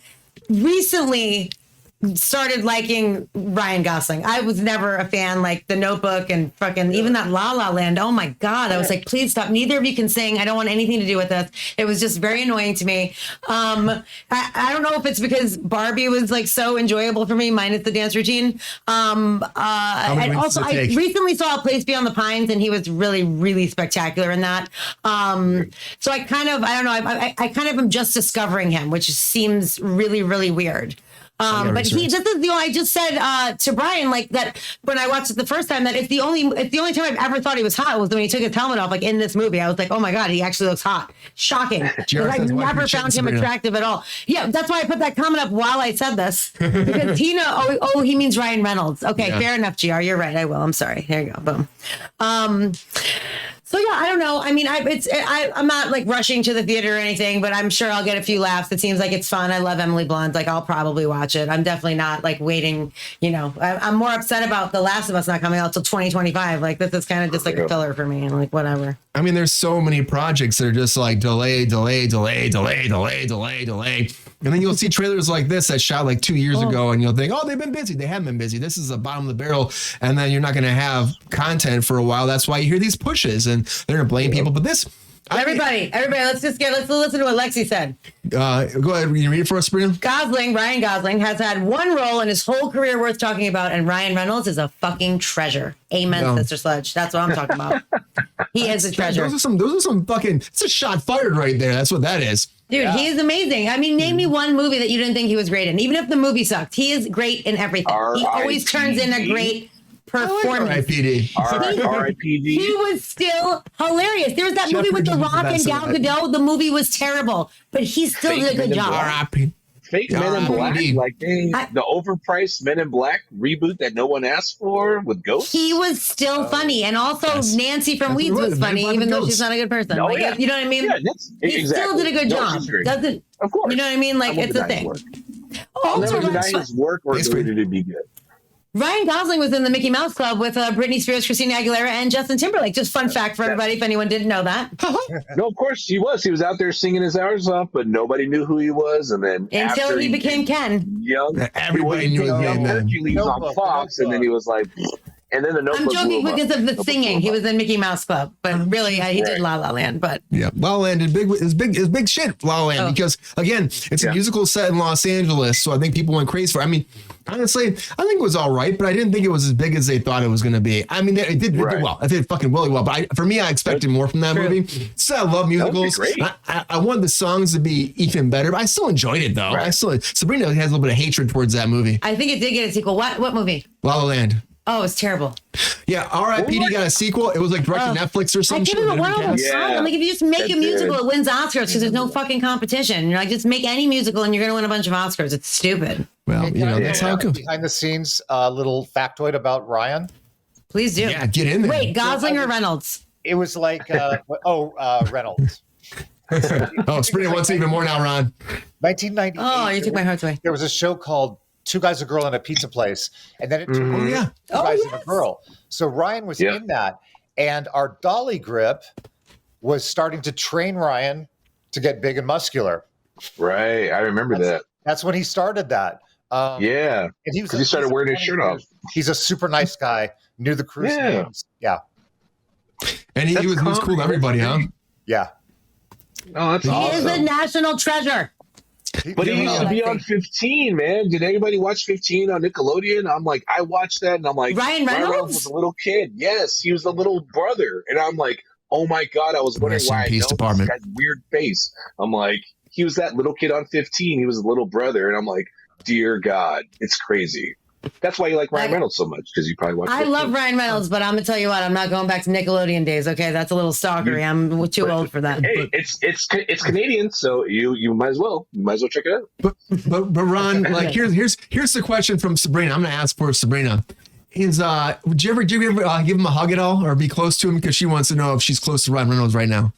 B: recently started liking Ryan Gosling. I was never a fan, like The Notebook and fucking even that La La Land. Oh my God. I was like, please stop. Neither of you can sing. I don't want anything to do with this. It was just very annoying to me. I don't know if it's because Barbie was like so enjoyable for me, minus the dance routine. And also I recently saw A Place Beyond the Pines and he was really, really spectacular in that. So I kind of, I don't know, I kind of am just discovering him, which seems really, really weird. But this is I just said to Brian, like that when I watched it the first time, that it's the only time I've ever thought he was hot was when he took his helmet off, like in this movie. I was like, oh my God, he actually looks hot. Shocking. Because I've never found him attractive at all. Yeah, that's why I put that comment up while I said this. Because Tina, he means Ryan Reynolds. Okay, fair enough, GR. You're right. I will. I'm sorry. Here you go. Boom. So yeah, I don't know. I mean, I'm not like rushing to the theater or anything, but I'm sure I'll get a few laughs. It seems like it's fun. I love Emily Blunt. Like I'll probably watch it. I'm definitely not like waiting. You know, I'm more upset about The Last of Us not coming out till 2025. Like this is kind of just like a filler for me. And like whatever.
A: I mean, there's so many projects that are just like delay. And then you'll see trailers like this that shot like 2 years ago and you'll think, oh, they've been busy. They haven't been busy. This is the bottom of the barrel. And then you're not going to have content for a while. That's why you hear these pushes and they're going to blame people. But this...
B: Everybody, let's listen to what Lexi said.
A: Go ahead. Can you read it for us, Sabrina?
B: Ryan Gosling has had one role in his whole career worth talking about, and Ryan Reynolds is a fucking treasure. Amen, Sister Sledge. That's what I'm talking about. He is a treasure.
A: Those are some fucking... It's a shot fired right there. That's what that is.
B: Dude, he is amazing. I mean, name me one movie that you didn't think he was great in. Even if the movie sucked, he is great in everything. He always turns in a great performance.
A: R.I.P.D.
D: R.I.P.D.
B: He was still hilarious. There was that movie with The Rock and Gal Gadot. The movie was terrible, but he still did a good job.
A: R.I.P.
D: Fake Men in Black, like the overpriced Men in Black reboot that no one asked for with Ghosts.
B: He was still funny, and also Nancy from Weeds was funny, even though she's not a good person.
D: Oh,
B: like,
D: yeah.
B: You know what I mean?
D: Yeah,
B: he still did a good job. Doesn't?
D: Of course.
B: You know what I mean? Like it's a thing.
D: I'll
B: Also,
D: never deny his work or ability to be good.
B: Ryan Gosling was in the Mickey Mouse Club with Britney Spears, Christina Aguilera, and Justin Timberlake. Just fun fact for everybody, if anyone didn't know that.
D: No, of course he was. He was out there singing his hours off, but nobody knew who he was. And then
B: until he became Ken.
D: Young,
A: everybody knew his name.
D: Hercules on Fox, and then he was like, and then the Notebook.
B: I'm joking because of the singing. He was in Mickey Mouse Club, but really he did La La Land. But
A: yeah, La La Land is big shit. La La Land because again, it's a musical set in Los Angeles, so I think people went crazy for it. I mean, honestly, I think it was all right, but I didn't think it was as big as they thought it was going to be. I mean, it did well. It did fucking really well. But for me, I expected more from that movie. So I love musicals. I want the songs to be even better, but I still enjoyed it though. Sabrina has a little bit of hatred towards that movie.
B: I think it did get a sequel. What movie?
A: La La Land.
B: Oh, it's terrible.
A: Yeah, R.I.P.D. got a sequel. It was like direct to Netflix or some shit.
B: I give it one over time. I'm like, if you just make a musical, it wins Oscars because there's no fucking competition. You're like, just make any musical and you're going to win a bunch of Oscars. It's stupid.
A: Well, that's how it goes.
C: Behind the scenes, little factoid about Ryan.
B: Please do.
A: Yeah, get in there.
B: Wait, Gosling or Reynolds?
C: It was like Reynolds.
A: Sabrina wants it even more now, Ron.
C: 1998.
B: Oh, you took my heart away.
C: There was a show called Two Guys, a Girl, and a Pizza Place, and then it turned into Two Guys and a Girl. So Ryan was in that, and our dolly grip was starting to train Ryan to get big and muscular.
D: Right, I remember that.
C: That's when he started that.
D: Yeah,
C: and
D: he started wearing his shirt off.
C: He's a super nice guy. Knew the Kruse names. Yeah,
A: and he was cool to everybody, huh?
C: Yeah.
D: Oh, that's awesome.
B: He is a national treasure.
D: But he used to be on 15, man. Did anybody watch 15 on Nickelodeon? I'm like, I watched that, and I'm like,
B: Ryan Reynolds
D: was a little kid. Yes, he was the little brother, and I'm like, oh my god, I was wondering why I know this guy's weird face. I'm like, he was that little kid on 15. He was a little brother, and I'm like, dear God, it's crazy. That's why you like Ryan Reynolds so much, because you probably watch.
B: I love Ryan Reynolds, but I'm gonna tell you what, I'm not going back to Nickelodeon days. Okay, that's a little stalkery. I'm too old for that.
D: Hey, it's Canadian, so you might as well check it out.
A: But Ron, like here's the question from Sabrina. I'm gonna ask for Sabrina. Would you ever give him a hug at all, or be close to him, because she wants to know if she's close to Ryan Reynolds right now?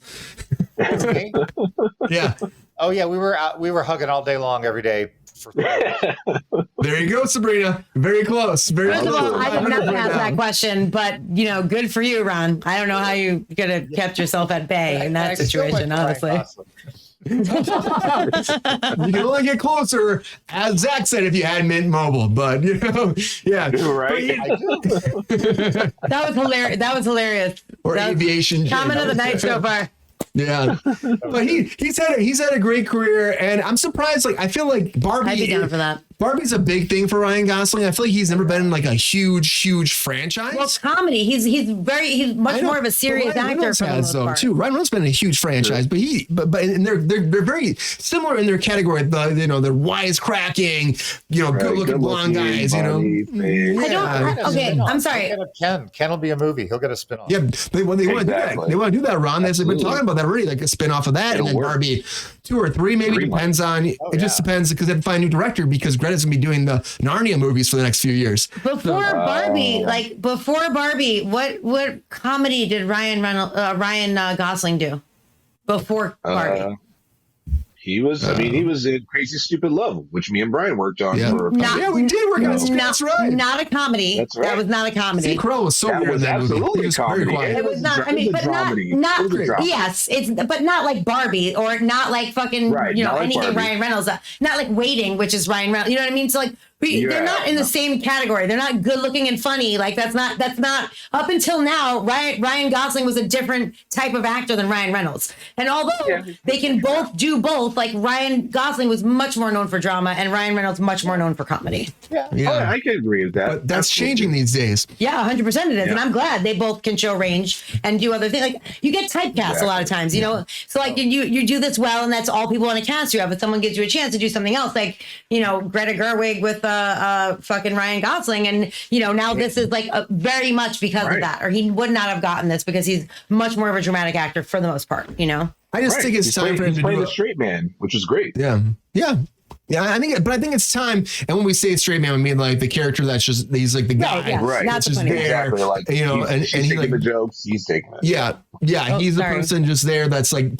A: Yeah.
C: Oh yeah, we were hugging all day long every day.
A: There you go, Sabrina. Very close. Very
B: First
A: close.
B: of all, I did not ask that question, but good for you, Ron. I don't know how you could have kept yourself at bay in that situation, honestly.
A: You can only get closer, as Zach said, if you had Mint Mobile. But yeah,
D: right.
B: That was hilarious. That was hilarious.
A: Or
B: that
A: aviation.
B: Comment of the night so far.
A: Yeah, but he's had a great career, and I'm surprised. Like, I feel like
B: I'd be down for that.
A: Barbie's a big thing for Ryan Gosling. I feel like he's never been in like a huge franchise.
B: Well, comedy. He's much more of a serious actor for the most part.
A: Too. Ryan Reynolds been in a huge franchise, but and they're very similar in their category. The they're wisecracking, good looking blonde guys.
B: Okay, I'm sorry.
C: Ken will be a movie. He'll get a spinoff.
A: Yeah, they want to do that. They want to do that, Ron. They've been talking about that already, like a spinoff of that, and then Barbie 2 or 3 maybe depends on. It just depends because they have to find a new director, because Greta's gonna be doing the Narnia movies for the next few years.
B: Before Barbie, what comedy did Ryan Gosling do before Barbie?
D: He was in Crazy Stupid Love, which me and Brian worked on.
A: Yeah, we did work on it. That's right.
B: Not a comedy.
D: That's right.
B: That was not a comedy.
A: Steve Carell was so weird in that movie. He was very quiet.
B: It was not. I mean, but not. Yes, but not like Barbie, or not like fucking anything Barbie. Ryan Reynolds. Not like Waiting, which is Ryan Reynolds. You know what I mean? So like. They're not in the same category. They're not good looking and funny. Like that's not up until now. Ryan Gosling was a different type of actor than Ryan Reynolds. And although they can both do both, like Ryan Gosling was much more known for drama and Ryan Reynolds much more known for comedy.
A: Yeah.
D: Oh, I can agree with that.
A: But that's changing these days.
B: Yeah, 100% it is. Yeah. And I'm glad they both can show range and do other things. Like you get typecast a lot of times, So like you do this well and that's all people want to cast you of. If someone gives you a chance to do something else, like, Greta Gerwig with fucking Ryan Gosling, and now this is like very much because of that, or he would not have gotten this because he's much more of a dramatic actor for the most part.
A: I just think it's time for him to
D: play
A: do
D: the straight man, which is great.
A: Yeah, I think it's time. And when we say straight man, we mean like the character that's just he's like the guy,
D: right?
B: That's
A: just there,
D: exactly. Like,
A: and he like
D: the jokes, he's taking it.
A: Yeah, he's the person just there that's like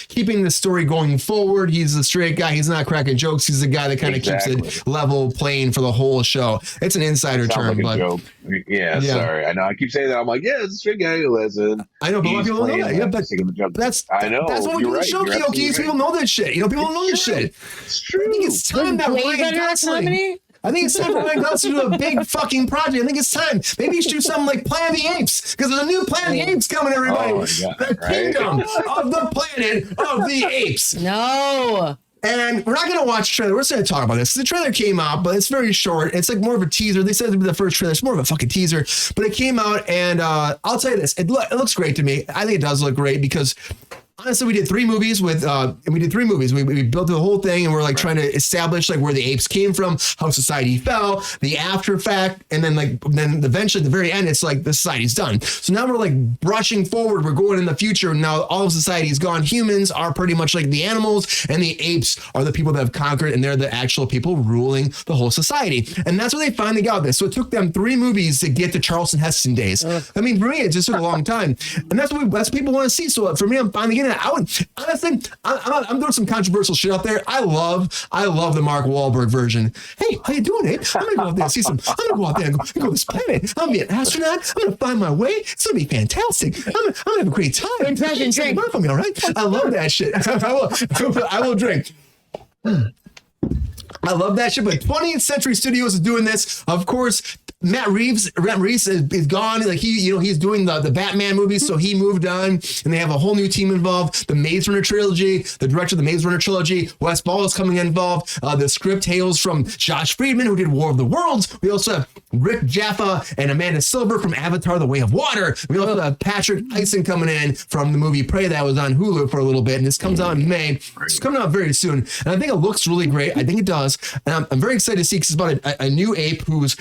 A: keeping the story going forward. He's the straight guy. He's not cracking jokes. He's the guy that kind of keeps it level playing for the whole show. It's an insider term,
D: like
A: but
D: yeah, sorry. I know. I keep saying that. I'm like, it's a straight guy who listen.
A: I know, but a lot of people know that. Yeah, but that's
D: I know.
A: That's what we do the show, Keoki. People know that shit. People don't know this shit.
D: It's true.
A: I think it's time that Ryan Gosling. I think it's time for Ryan Gosling to do a big fucking project. I think it's time. Maybe you should do something like Planet of the Apes, because there's a new Planet of the Apes coming, everybody.
D: Oh my God,
A: the kingdom of the Planet of the Apes.
B: No.
A: And we're not going to watch the trailer. We're just going to talk about this. The trailer came out, but it's very short. It's like more of a teaser. They said it would be the first trailer. It's more of a fucking teaser. But it came out, and I'll tell you this. It looks great to me. I think it does look great because honestly, we did 3 movies with, We built the whole thing, and we're like trying to establish like where the apes came from, how society fell, the after fact, and then eventually at the very end, it's like the society's done. So now we're like brushing forward. We're going in the future. And now all of society is gone. Humans are pretty much like the animals, and the apes are the people that have conquered, and they're the actual people ruling the whole society. And that's what they finally got this. So it took them 3 movies to get to Charlton Heston days. I mean, for me, it just took a long time, and that's what people want to see. So for me, I'm finally getting it. Honestly, I'm doing some controversial shit out there. I love the Mark Wahlberg version. Hey, how you doing, Abe? I'm gonna go out there and see some. I'm gonna go out there and go to this planet. I'm gonna be an astronaut. I'm gonna find my way. It's gonna be fantastic. I'm gonna have a great time.
B: Impression drink
A: for me, all right? I love that shit. I will drink. I love that shit. But 20th Century Studios is doing this. Of course, Matt Reeves is gone. Like he's doing the Batman movies, so he moved on, and they have a whole new team involved. The Maze Runner trilogy, the director of the Maze Runner trilogy, Wes Ball is coming involved. The script hails from Josh Friedman, who did War of the Worlds. We also have Rick Jaffa and Amanda Silver from Avatar: The Way of Water. We also have Patrick Tyson coming in from the movie Prey that was on Hulu for a little bit, and this comes out in May. It's coming out very soon, and I think it looks really great. I think it does, and I'm very excited to see, because it's about a new ape who's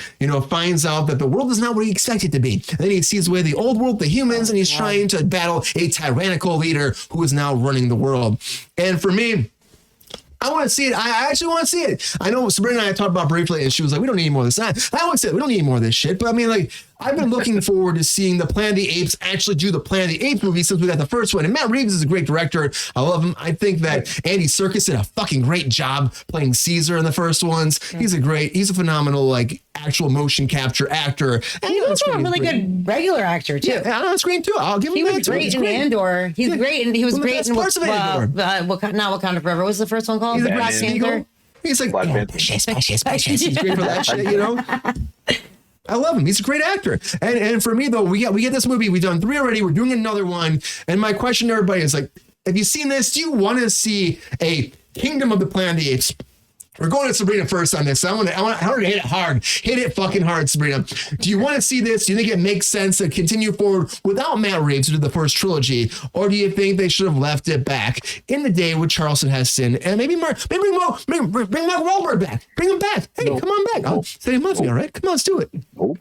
A: finds out that the world is not what he expected it to be. And then he sees the way the old world, the humans, and he's trying to battle a tyrannical leader who is now running the world. And for me, I want to see it. I actually want to see it. I know Sabrina and I talked about briefly, and she was like, we don't need any more of this. I want to say we don't need any more of this shit. But I mean, like, I've been looking forward to seeing the Planet of the Apes actually do the Planet of the Apes movie since we got the first one. And Matt Reeves is a great director. I love him. I think that Andy Serkis did a fucking great job playing Caesar in the first ones. He's a phenomenal, like, actual motion capture actor. And
B: he's also a really good regular actor too.
A: Yeah, on screen too. I'll give him that.
B: He was great in Andor. He's great, and he was great in Wakanda Forever. What was the first one called?
A: He's
B: Black Panther.
A: He's like, He's great for that shit, I love him. He's a great actor. And for me, though, we get this movie. We've done 3 already. We're doing another one. And my question to everybody is, like, have you seen this? Do you want to see a Kingdom of the Planet of the Apes? We're going to Sabrina first on this. I want her to hit it hard. Hit it fucking hard, Sabrina. Do you want to see this? Do you think it makes sense to continue forward without Matt Reeves, who did the first trilogy? Or do you think they should have left it back in the day with Charlton Heston and maybe bring Mark Wahlberg back? Bring him back. Hey, come on back. I'll say with me, all right? Come on, let's do it.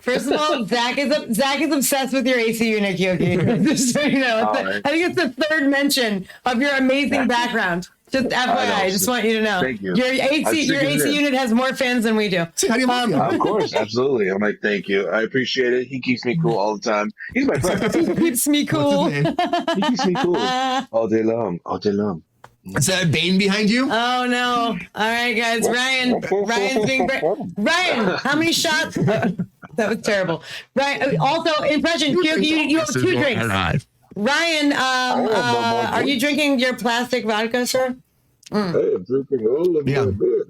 B: First of all, Zach is obsessed with your AC unit, Keoki. Just so you know. I think it's the 3rd mention of your amazing background. Just FYI, I just want you to know.
F: Thank you.
B: Your AC unit has more fans than we do.
A: How do you love
F: Of course, absolutely. I'm like, thank you. I appreciate it. He keeps me cool all the time. He's my friend.
B: He keeps me cool.
F: He keeps me cool all day long. All day long.
A: Is that Bane behind you?
B: Oh no! All right, guys. Ryan's being Ryan. How many shots? That was terrible. Ryan. Also, impression. You have 2 drinks. Ryan, are you drinking your plastic vodka, sir?
F: Hey, I'm drinking all of your beer.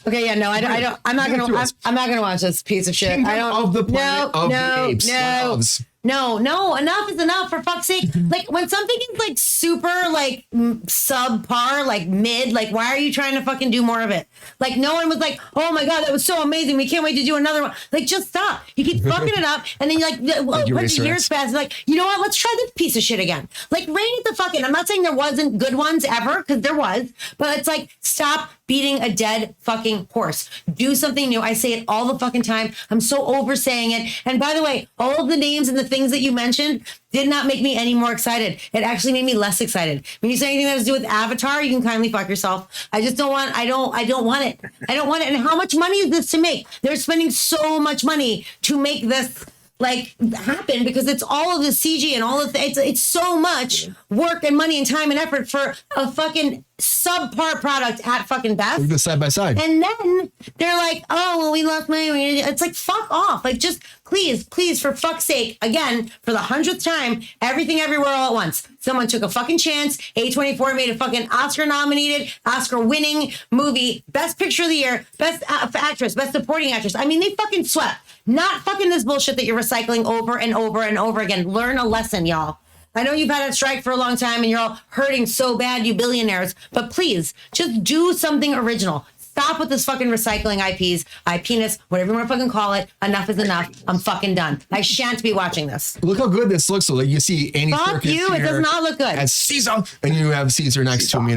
B: Okay, yeah, no, I don't. I'm not gonna watch this piece of shit.
A: Kingdom of the Planet of the Apes.
B: No, enough is enough, for fuck's sake. Like, when something is like super like subpar, like mid, like, why are you trying to fucking do more of it? Like, no one was like, oh my God, that was so amazing. We can't wait to do another one. Like, just stop. You keep fucking it up, and then you're like, a bunch of years pass. Like, you know what? Let's try this piece of shit again. Like, rein it the fucking. I'm not saying there wasn't good ones ever, because there was, but it's like, stop beating a dead fucking horse. Do something new. I say it all the fucking time. I'm so oversaying it. And by the way, all of the names and the things that you mentioned did not make me any more excited. It actually made me less excited. When you say anything that has to do with Avatar, you can kindly fuck yourself. I just don't want, I don't want it. I don't want it. And how much money is this to make? They're spending so much money to make this like happen, because it's all of the CG and all of the, it's so much work and money and time and effort for a fucking subpar product at fucking best.
A: Look at this side by side.
B: And then they're like, oh, well, we lost money. It's like, fuck off. Like, just please, for fuck's sake, again, for the 100th time, everything everywhere all at once. Someone took a fucking chance. A24 made a fucking Oscar-nominated, Oscar-winning movie, Best Picture of the Year, Best Actress, Best Supporting Actress. I mean, they fucking swept. Not fucking this bullshit that you're recycling over and over and over again. Learn a lesson, y'all. I know you've had a strike for a long time and you're all hurting so bad, you billionaires, but please, just do something original. Stop with this fucking recycling IPs, penis, whatever you want to fucking call it. Enough is enough. I'm fucking done. I shan't be watching this.
A: Look how good this looks. So like you see Annie
B: Fuck
A: Serkis
B: you. It does not look good.
A: as Caesar, and you have Caesar next to him.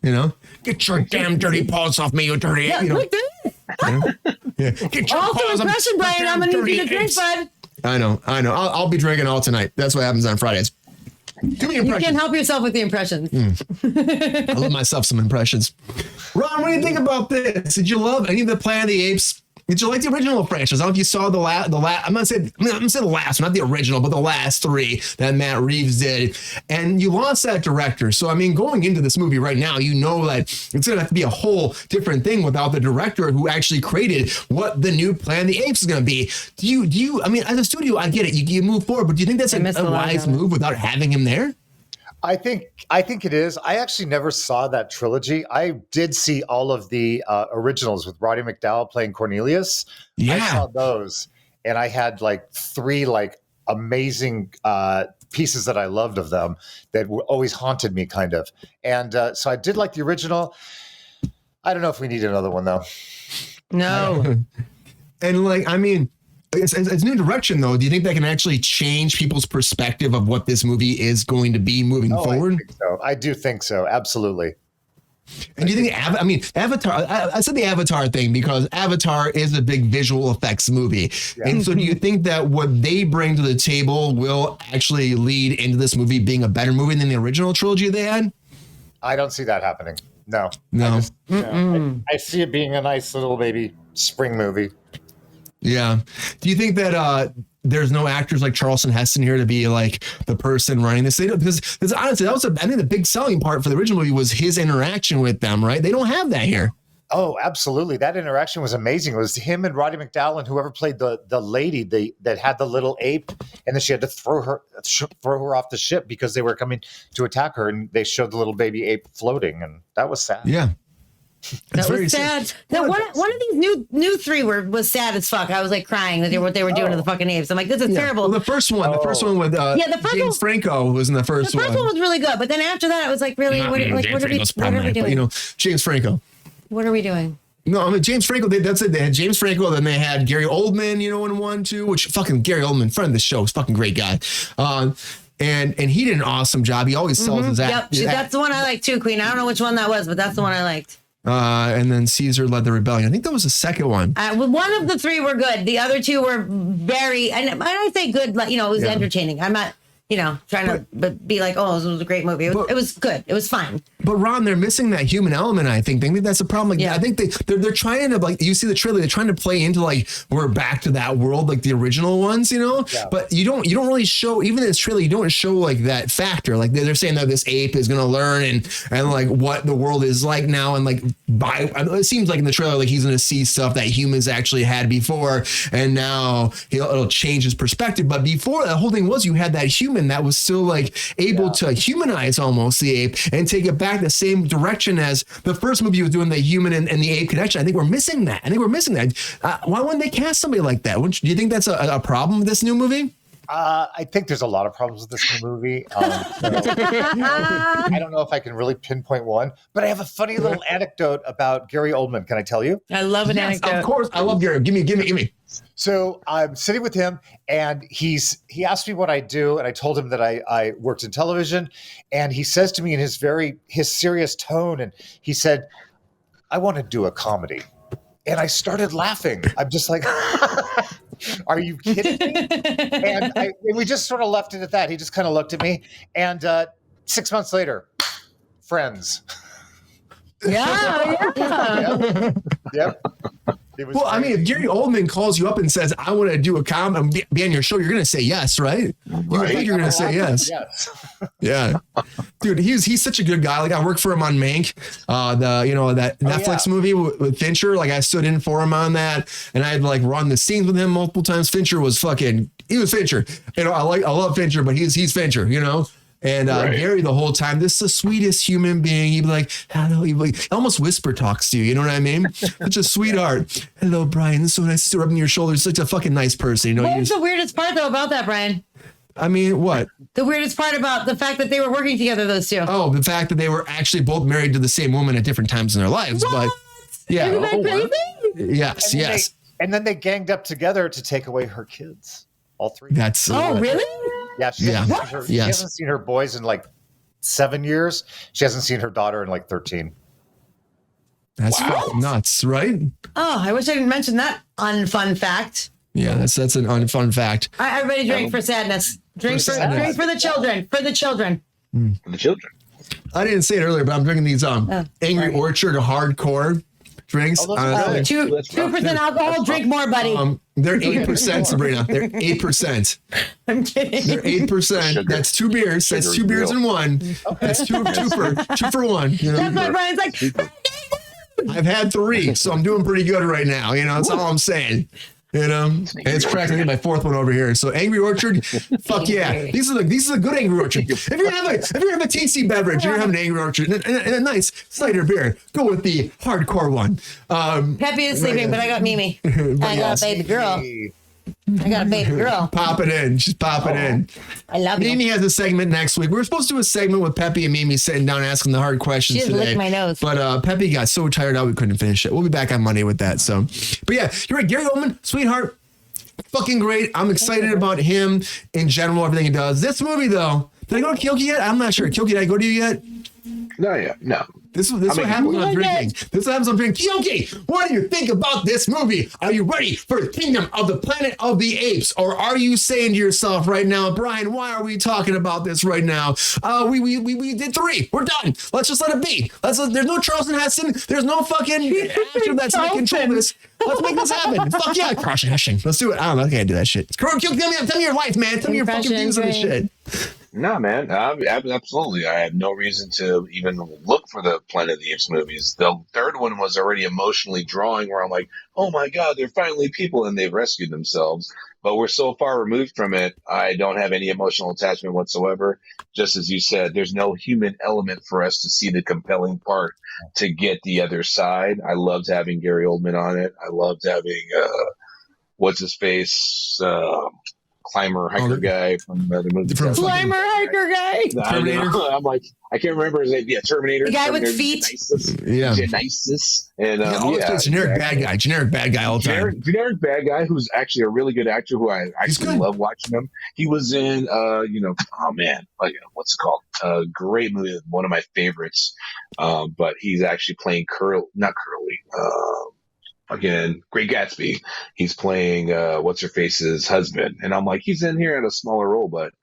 A: You know, get your damn dirty paws off me, you dirty.
B: Yeah,
A: you know,
B: look this.
A: yeah. Get your
B: Also,
A: paws off
B: impression,
A: my
B: Brian. I'm
A: damn
B: gonna need you to
A: dirty
B: drink,
A: apes.
B: bud.
A: I know. I'll be drinking all tonight. That's what happens on Fridays. Too many
B: You
A: impressions.
B: can't help yourself with the impressions.
A: I love myself some impressions. Ron, what do you think about this? Did you love any of the Planet of the Apes? Did you like the original franchise? I don't know if you saw the last. I'm gonna say the last, not the original, but the last three that Matt Reeves did. And you lost that director. So I mean, going into this movie right now, you know that it's gonna have to be a whole different thing without the director who actually created what the new Planet of the Apes is gonna be. Do you? I mean, as a studio, I get it. You move forward, but do you think that's a wise move without having him there?
C: I think it is. I actually never saw that trilogy. I did see all of the originals with Roddy McDowall playing Cornelius.
A: Yeah.
C: I saw those, and I had like 3 like amazing pieces that I loved of them that always haunted me, kind of. And so I did like the original. I don't know if we need another one though.
B: No.
A: And like, I mean, it's new direction though. Do you think that can actually change people's perspective of what this movie is going to be moving forward?
C: I think so. I do think so. Absolutely.
A: And do you think, Avatar, I said the Avatar thing because Avatar is a big visual effects movie. Yeah. And so do you think that what they bring to the table will actually lead into this movie being a better movie than the original trilogy they had?
C: I don't see that happening. No.
A: No.
C: I see it being a nice little baby spring movie.
A: Yeah. Do you think that there's no actors like Charlton Heston here to be like the person running this? Because honestly, I think the big selling part for the original movie was his interaction with them, right? They don't have that here. Oh,
C: absolutely. That interaction was amazing. It was him and Roddy McDowall and whoever played the lady that had the little ape, and then she had to throw her off the ship because they were coming to attack her, and they showed the little baby ape floating, and that was sad.
A: Yeah.
B: That was sad. One of these new 3 was sad as fuck. I was like crying that what they were doing to the fucking apes. I'm like, this is terrible.
A: Well, the first one with James Franco was in the first one.
B: The first one was really good, but then after that, I was like, really, what are we doing?
A: But, James Franco.
B: What are we doing?
A: No, I mean, James Franco, that's it. They had James Franco, then they had Gary Oldman, in 1, 2, which fucking Gary Oldman, friend of the show, is fucking great guy. And he did an awesome job. He always sells his act.
B: Yep, that's the one I liked too, Queen. I don't know which one that was, but that's the one I liked.
A: And then Caesar led the rebellion. I think that was the second one.
B: One of the 3 were good. The other 2 were very, and I say good, like, it was entertaining. I'm not, trying to be like, oh, this was a great movie. It was good. It was fine.
A: But Ron, they're missing that human element. I think that's the problem. Like, I think they're trying to, like, you see the trailer, they're trying to play into like we're back to that world, like the original ones, Yeah. But you don't really show, even in this trailer, you don't show like that factor. Like they're saying that this ape is going to learn and like what the world is like now, and like it seems like in the trailer like he's going to see stuff that humans actually had before, and now it'll change his perspective. But before, the whole thing was you had that human that was still like able to humanize almost the ape and take it back the same direction as the first movie was doing, the human and the ape connection. I think we're missing that. Why wouldn't they cast somebody like that? Do you think that's a problem with this new movie?
C: I think there's a lot of problems with this new movie. I don't know if I can really pinpoint one, but I have a funny little anecdote about Gary Oldman. Can I tell you?
B: I love an anecdote.
A: Of course. I love Gary. Give me.
C: So I'm sitting with him, and he asked me what I do, and I told him that I worked in television, and he says to me in his serious tone, and he said, "I want to do a comedy." And I started laughing. I'm just like, are you kidding me? And we just sort of left it at that. He just kind of looked at me, and 6 months later, friends.
B: Yeah.
C: Yep.
A: Well, I mean, if Gary Oldman calls you up and says, I want to do a comedy, be on your show, you're going to say yes, right? You think you're going to say yes.
C: Yes.
A: Yeah. Dude, he's such a good guy. Like, I worked for him on Mank, that Netflix movie with Fincher. Like, I stood in for him on that, and I'd like run the scenes with him multiple times. Fincher was he was Fincher. I love Fincher, but he's Fincher, And Gary, the whole time, this is the sweetest human being. He'd be like, hello. He'd be like, almost whisper talks to you. You know what I mean? Such a sweetheart. Hello, Brian. It's so nice to rub on your shoulders. Such a fucking nice person.
B: What's the weirdest part, though, about that, Brian?
A: I mean, what?
B: The weirdest part about the fact that they were working together, those two.
A: Oh, the fact that they were actually both married to the same woman at different times in their lives.
B: What?
A: Yeah.
B: Isn't that crazy?
A: Yes. Yes.
C: And then they ganged up together to take away her kids. All three.
A: That's.
B: Oh, really?
C: Yeah. She hasn't seen her boys in like 7 years. She hasn't seen her daughter in like 13.
A: That's fucking nuts, right?
B: Oh, I wish I didn't mention that unfun fact.
A: Yeah, that's an unfun fact.
B: All right, everybody drink for sadness. Drink for the children. For the children.
F: For the children.
A: I didn't say it earlier, but I'm drinking these Angry Orchard hardcore drinks.
B: 2% alcohol. Drink more, buddy.
A: They're 8%, Sabrina. They're 8%.
B: I'm kidding.
A: They're 8%. That's 2 beers. That's 2 beers in one. That's two for one. You know?
B: That's why Brian's like,
A: I've had 3, so I'm doing pretty good right now. You know, that's all I'm saying. You know, and it's cracked. I need my 4th one over here. So Angry Orchard, fuck yeah. These are the good Angry Orchard. If you have a tasty beverage, you're having an Angry Orchard and a nice cider beer, go with the hardcore one.
B: Peppy is sleeping, but I got Mimi. I got a baby girl. I got a baby girl.
A: Pop it in. Just pop it in.
B: I love you.
A: Mimi has a segment next week. We were supposed to do a segment with Peppy and Mimi sitting down asking the hard questions
B: She just
A: today.
B: licked my nose.
A: But Peppy got so tired out we couldn't finish it. We'll be back on Monday with that. So, but yeah, you're right. Gary Oldman, sweetheart, fucking great. I'm excited about him in general, everything he does. This movie though, did I go to Keoki yet? I'm not sure. Keoki, did I go to you yet?
F: No.
A: This is what happens when I'm drinking. This is what happens when I'm drinking. Keoki, what do you think about this movie? Are you ready for the Kingdom of the Planet of the Apes? Or are you saying to yourself right now, Brian, why are we talking about this right now? We did 3. We're done. Let's just let it be. There's no Charleston Heston. There's no fucking actor that's going to control this. Let's make this happen. Fuck yeah, Charleston Heston. Let's do it. I don't know. I can't do that shit. Tell me your life, man. Tell me your fucking views on this shit.
F: No, man. Absolutely. I had no reason to even look for the Planet of the Apes movies. The 3rd one was already emotionally drawing where I'm like, oh my God, they're finally people and they've rescued themselves. But we're so far removed from it, I don't have any emotional attachment whatsoever. Just as you said, there's no human element for us to see the compelling part to get the other side. I loved having Gary Oldman on it. I loved having, what's his face? Climber hiker guy from the movie.
B: Climber hiker guy.
A: Terminator.
F: I'm like, I can't remember his name. Yeah, Terminator.
B: The guy
F: Terminator,
B: with feet.
F: Genesis. And
A: generic bad guy. Generic bad guy all the time.
F: Generic bad guy who's actually a really good actor who I actually love watching him. He was in oh man, what's it called? Great movie, one of my favorites. But he's actually playing again, Great Gatsby. He's playing what's her face's husband, and I'm like, he's in here at a smaller role, but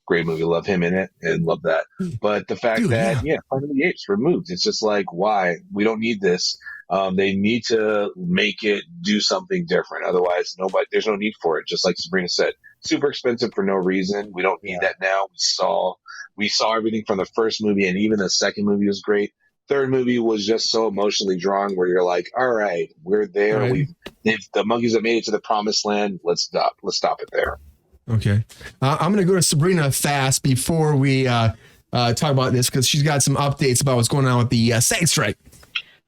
F: great movie. Love him in it, and love that. But the fact Planet of the Apes removed. It's just like, why? We don't need this. They need to make it do something different. Otherwise, there's no need for it. Just like Sabrina said, super expensive for no reason. We don't need that now. We saw everything from the first movie, and even the second movie was great. 3rd movie was just so emotionally drawn where you're like, all right, we're there.
A: Right.
F: The monkeys have made it to the promised land. Let's stop it there.
A: Okay. I'm going to go to Sabrina fast before we talk about this because she's got some updates about what's going on with the SAG strike.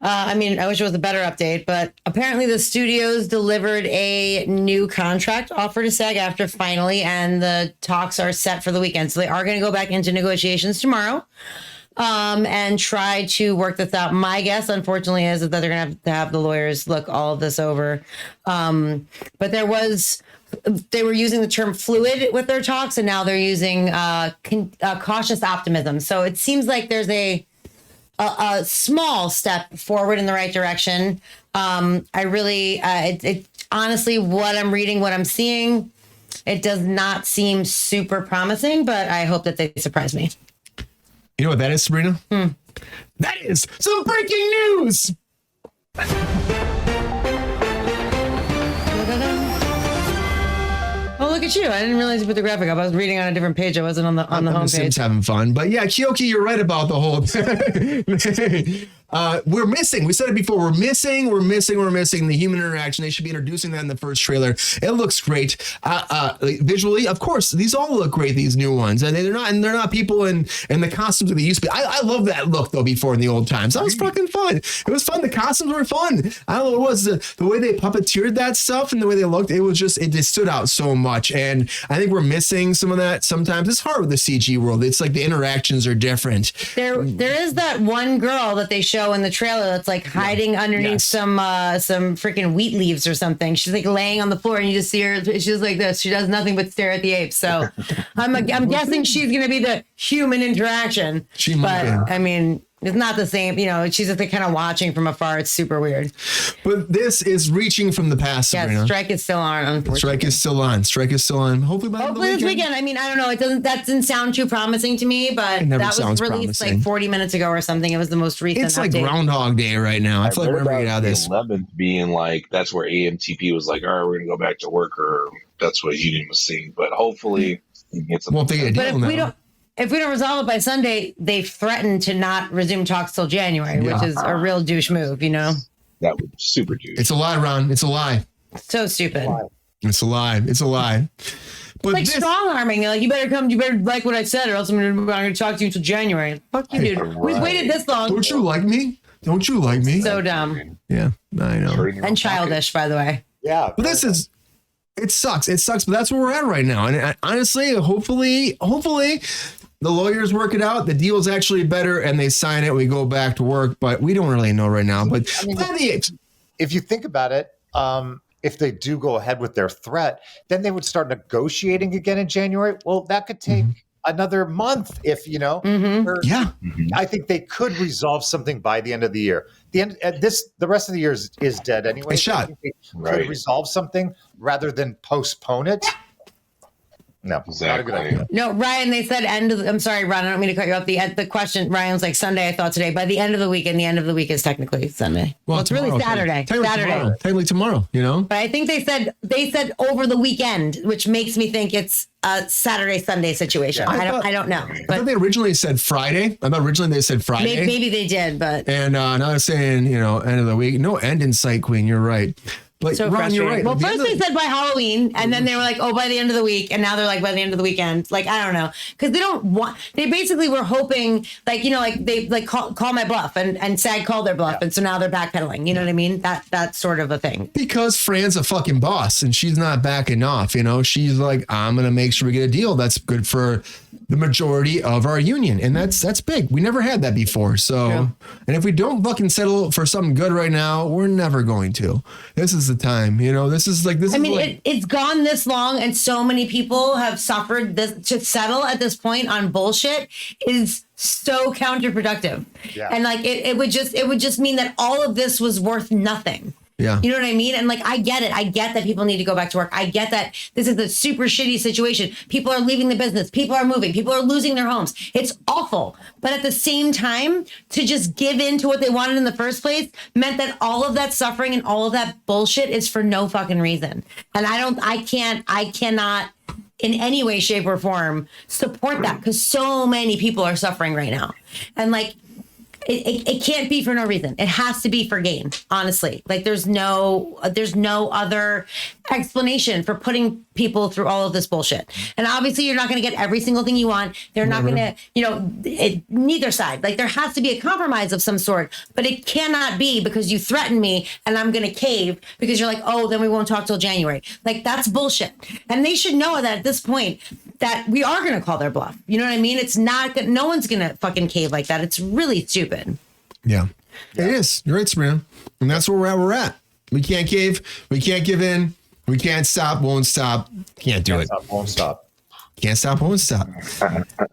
B: I wish it was a better update, but apparently the studios delivered a new contract offer to SAG-AFTRA finally, and the talks are set for the weekend. So they are going to go back into negotiations tomorrow. And try to work this out. My guess, unfortunately, is that they're going to have the lawyers look all of this over. But they were using the term fluid with their talks, and now they're using cautious optimism. So it seems like there's a small step forward in the right direction. Honestly, what I'm reading, what I'm seeing, it does not seem super promising, but I hope that they surprise me.
A: You know what that is, Sabrina? That is some breaking news.
B: Oh, look at you. I didn't realize you put the graphic up. I was reading on a different page. I wasn't on the homepage.
A: Having fun. But yeah, Keoki, you're right about the whole thing. We're missing. We said it before. We're missing the human interaction. They should be introducing that in the first trailer. It looks great. Visually, of course, these all look great. These new ones, and they're not people in the costumes that they used to be. I love that look though. Before in the old times, that was fucking fun. It was fun. The costumes were fun. I don't know what it was the way they puppeteered that stuff and the way they looked. It just stood out so much. And I think we're missing some of that. Sometimes it's hard with the CG world. It's like the interactions are different.
B: There is that one girl that they showed show in the trailer that's like hiding underneath some freaking wheat leaves or something. She's like laying on the floor and you just see her. She's like this. She does nothing but stare at the apes. So I'm guessing she's going to be the human interaction.
A: She might
B: but
A: be.
B: I mean, it's not the same. You know, she's just like kind of watching from afar. It's super weird.
A: But this is reaching from the past.
B: Yeah,
A: Sabrina.
B: strike is still on. Unfortunately.
A: Strike is still on. Strike is still on. Hopefully by the end of the
B: Hopefully this weekend. I mean, I don't know. That doesn't sound too promising to me, but
A: never
B: that was
A: sounds
B: released
A: promising.
B: like 40 minutes ago or something. It was the most recent
A: It's like
B: update.
A: Groundhog Day right now. I feel like we're never gonna get out of this.
F: 11th being like, that's where AMTP was like, all right, we're going to go back to work, or that's what Union was saying. But hopefully, he gets something.
A: Won't they get a
B: But
A: deal
B: if we don't resolve it by Sunday, they've threatened to not resume talks till January, which is a real douche move, you know?
F: That was super dude.
A: It's a lie, Ron. It's a lie.
B: So stupid.
A: It's a lie. It's a lie. But
B: Like strong arming. Like, you better like what I said, or else I'm going to talk to you until January. Fuck you, dude. We've waited this long.
A: Don't you like me? Don't you like me?
B: So dumb.
A: Yeah, I know.
B: And childish, by the way.
C: Yeah.
A: But this is, it sucks. It sucks, but that's where we're at right now. And honestly, hopefully, the lawyers work it out. The deal's actually better and they sign it. We go back to work, but we don't really know right now. But
C: if you think about it, if they do go ahead with their threat, then they would start negotiating again in January. Well, that could take another month if, you know,
A: yeah.
C: I think they could resolve something by the end of the year. The rest of the year is dead anyway.
A: It's shot.
C: I think they could resolve something rather than postpone it. No,
F: Exactly.
C: not a good idea.
B: No, Ryan, they said I'm sorry, Ron, I don't mean to cut you off. The question, Ryan was like Sunday, I thought today. By the end of the week, and the end of the week is technically Sunday. Well, it's really Saturday.
A: Technically tomorrow, you know?
B: But I think they said over the weekend, which makes me think it's a Saturday, Sunday situation.
A: Yeah.
B: I don't know.
A: I
B: But
A: thought they originally said Friday. I thought originally they said Friday.
B: maybe they did, but
A: And now they're saying, you know, end of the week. No end in sight, Queen. You're right. But
B: so
A: Ron, you're right.
B: Well,
A: At the
B: first
A: end
B: they
A: of-
B: said by Halloween, and then they were like, oh, by the end of the week, and now they're like by the end of the weekend. Like, I don't know, because they don't want. They basically were hoping, like, you know, like they like call my bluff, and SAG called their bluff, and so now they're backpedaling. You know what I mean? That's sort of a thing.
A: Because Fran's a fucking boss and she's not backing off. You know, she's like, I'm gonna make sure we get a deal that's good for the majority of our union, and that's big. We never had that before. So, and if we don't fucking settle for something good right now, we're never going to. This is the time. You know, this is like.
B: I mean, it's gone this long, and so many people have suffered this. To settle at this point on bullshit is so counterproductive. Yeah. And like it would just mean that all of this was worth nothing.
A: Yeah.
B: You know what I mean? And like, I get it. I get that people need to go back to work. I get that this is a super shitty situation. People are leaving the business. People are moving. People are losing their homes. It's awful. But at the same time, to just give in to what they wanted in the first place meant that all of that suffering and all of that bullshit is for no fucking reason. And I cannot in any way, shape, or form support that, because so many people are suffering right now. And like, it can't be for no reason. It has to be for gain, honestly. Like there's no other explanation for putting people through all of this bullshit. And obviously you're not going to get every single thing you want. They're not going to, you know, neither side. Like there has to be a compromise of some sort, but it cannot be because you threaten me and I'm going to cave because you're like, oh, then we won't talk till January. Like that's bullshit. And they should know that at this point that we are going to call their bluff. You know what I mean? It's not, no one's going to fucking cave like that. It's really stupid.
A: Yeah. It is. You're right, Sabrina. And that's where we're at. We can't cave. We can't give in. We can't stop. Won't stop. Can't do it.
C: Won't stop.
A: Can't stop, won't stop.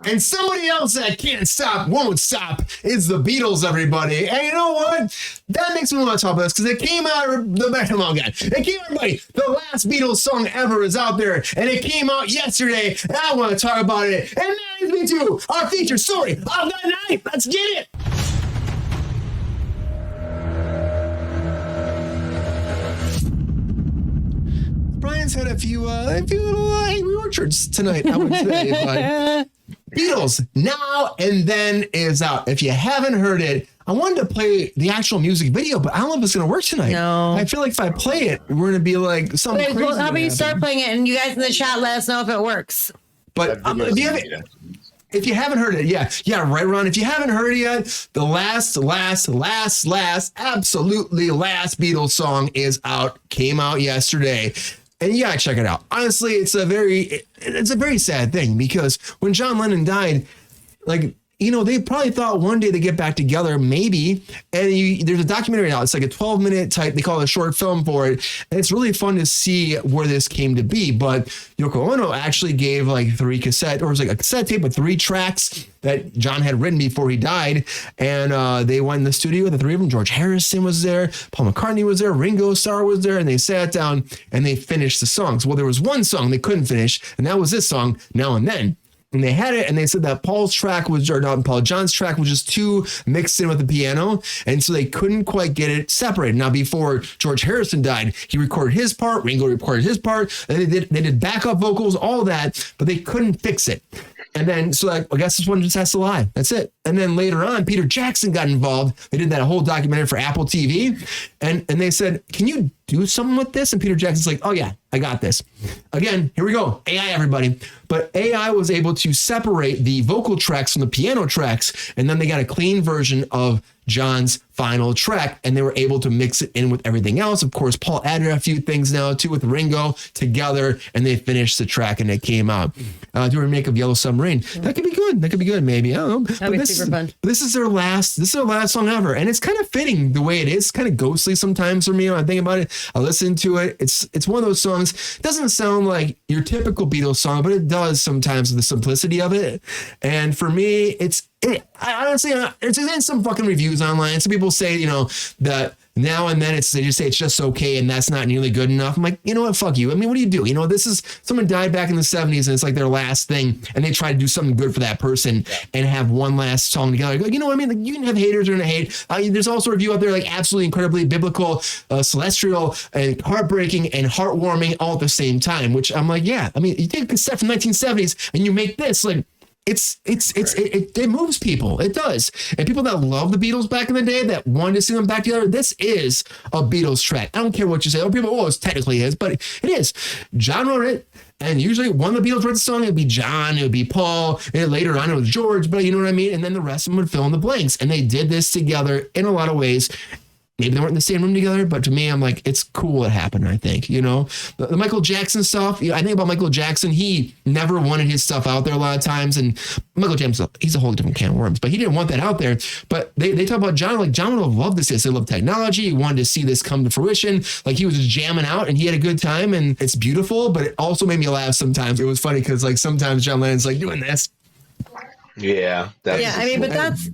A: And somebody else that can't stop, won't stop is the Beatles, everybody. And you know what? That makes me want to talk about this because it came out, it came out, everybody. The last Beatles song ever is out there, and it came out yesterday, and I want to talk about it. And that leads me to our feature story of the night. Let's get it. Brian's had a few little angry orchards tonight, I would say. But Beatles Now and Then is out. If you haven't heard it, I wanted to play the actual music video, but I don't know if it's going to work tonight.
B: No.
A: I feel like if I play it, we're going to be like something crazy.
B: Well, how about you start playing it, and you guys in the chat let us know if it works.
A: But if you haven't heard it, yeah, right, Ron. If you haven't heard it yet, the absolutely last Beatles song is out. Came out yesterday. And you gotta check it out. Honestly, it's a very sad thing because when John Lennon died, like they probably thought one day they get back together, maybe. And there's a documentary out. It's like a 12-minute type. They call it a short film for it. And it's really fun to see where this came to be. But Yoko Ono actually gave like 3 cassette, or it was like a cassette tape with 3 tracks that John had written before he died. And they went in the studio, the 3 of them. George Harrison was there. Paul McCartney was there. Ringo Starr was there. And they sat down and they finished the songs. Well, there was one song they couldn't finish, and that was this song, Now and Then. And they had it, and they said that John's track was just too mixed in with the piano, and so they couldn't quite get it separated. Now, before George Harrison died, he recorded his part, Ringo recorded his part, and they did backup vocals, all that, but they couldn't fix it. And then, so I guess this one just has to lie. That's it. And then later on, Peter Jackson got involved. They did that whole documentary for Apple TV. And they said, can you do something with this? And Peter Jackson's like, oh yeah, I got this. Again, here we go. AI, everybody. But AI was able to separate the vocal tracks from the piano tracks. And then they got a clean version of John's final track, and they were able to mix it in with everything else. Of course, Paul added a few things now too with Ringo together, and they finished the track, and it came out. Do a remake of Yellow Submarine. That could be good. That could be good, maybe. I don't know.
B: That'd be super fun.
A: This is their last song ever, and it's kind of fitting the way it is. It's kind of ghostly sometimes for me when I think about it. I listen to it. It's one of those songs. It doesn't sound like your typical Beatles song, but it does sometimes with the simplicity of it. And for me, I honestly, it's in some fucking reviews online. Some people say, that Now and Then they just say it's just okay, and that's not nearly good enough. I'm like, you know what? Fuck you. I mean, what do you do? This is someone died back in the 70s, and it's like their last thing, and they try to do something good for that person and have one last song together. Like, you know what I mean? Like, you can have haters or not hate. There's also a review out there like absolutely incredibly biblical, celestial, and heartbreaking and heartwarming all at the same time. Which I'm like, yeah. I mean, you take a cassette from 1970s and you make this like. It moves people. It does. And people that love the Beatles back in the day that wanted to see them back together, this is a Beatles track. I don't care what you say. People, it technically is, but it is. John wrote it. And usually one of the Beatles wrote the song, it would be John, it would be Paul, and later on it was George, but you know what I mean? And then the rest of them would fill in the blanks. And they did this together in a lot of ways. Maybe they weren't in the same room together, but to me, I'm like, it's cool it happened, I think, The Michael Jackson stuff, I think about Michael Jackson, he never wanted his stuff out there a lot of times, and Michael Jackson, he's a whole different can of worms, but he didn't want that out there. But they talk about John, like John would have loved this. They love technology. He wanted to see this come to fruition. Like he was just jamming out, and he had a good time, and it's beautiful, but it also made me laugh sometimes. It was funny because like sometimes John Lennon's like doing this.
F: Yeah.
B: But that's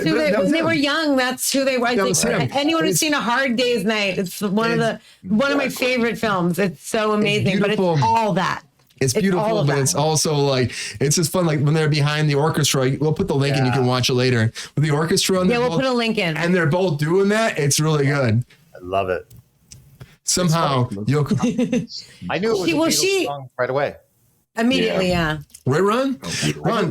B: who when they were young, that's who they were. Anyone who's seen A Hard Day's Night, it's one of my favorite films. It's so amazing, but it's all that.
A: It's beautiful, but it's also like, it's just fun. Like when they're behind the orchestra, we'll put the link and you can watch it later with the orchestra. And
B: we'll put a link in.
A: And they're both doing that. It's really good.
C: I love it.
A: Somehow, Yoko.
C: I knew it was a Beatles song right away.
B: Immediately, yeah.
A: Right, Ron? Ron,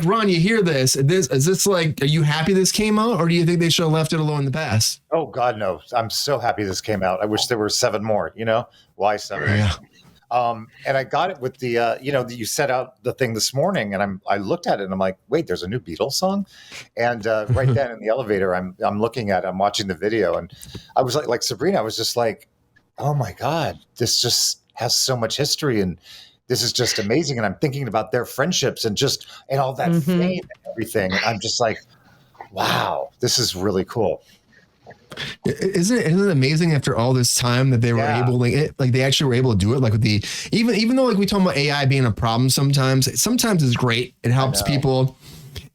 A: Ron, you hear this? Is this like, are you happy this came out, or do you think they should have left it alone in the past?
C: Oh God, no! I'm so happy this came out. I wish there were 7 more. Why 7?
A: Yeah.
C: And I got it with the, you set out the thing this morning, and I looked at it and I'm like, wait, there's a new Beatles song, and right then in the elevator, I'm looking at it, I'm watching the video, and I was like Sabrina, I was just like, oh my God, this just has so much history, and this is just amazing. And I'm thinking about their friendships and all that fame and everything. And I'm just like, wow, this is really cool.
A: Isn't it amazing after all this time that they were able they actually were able to do it, like with the even though like we talk about AI being a problem sometimes it's great. It helps people.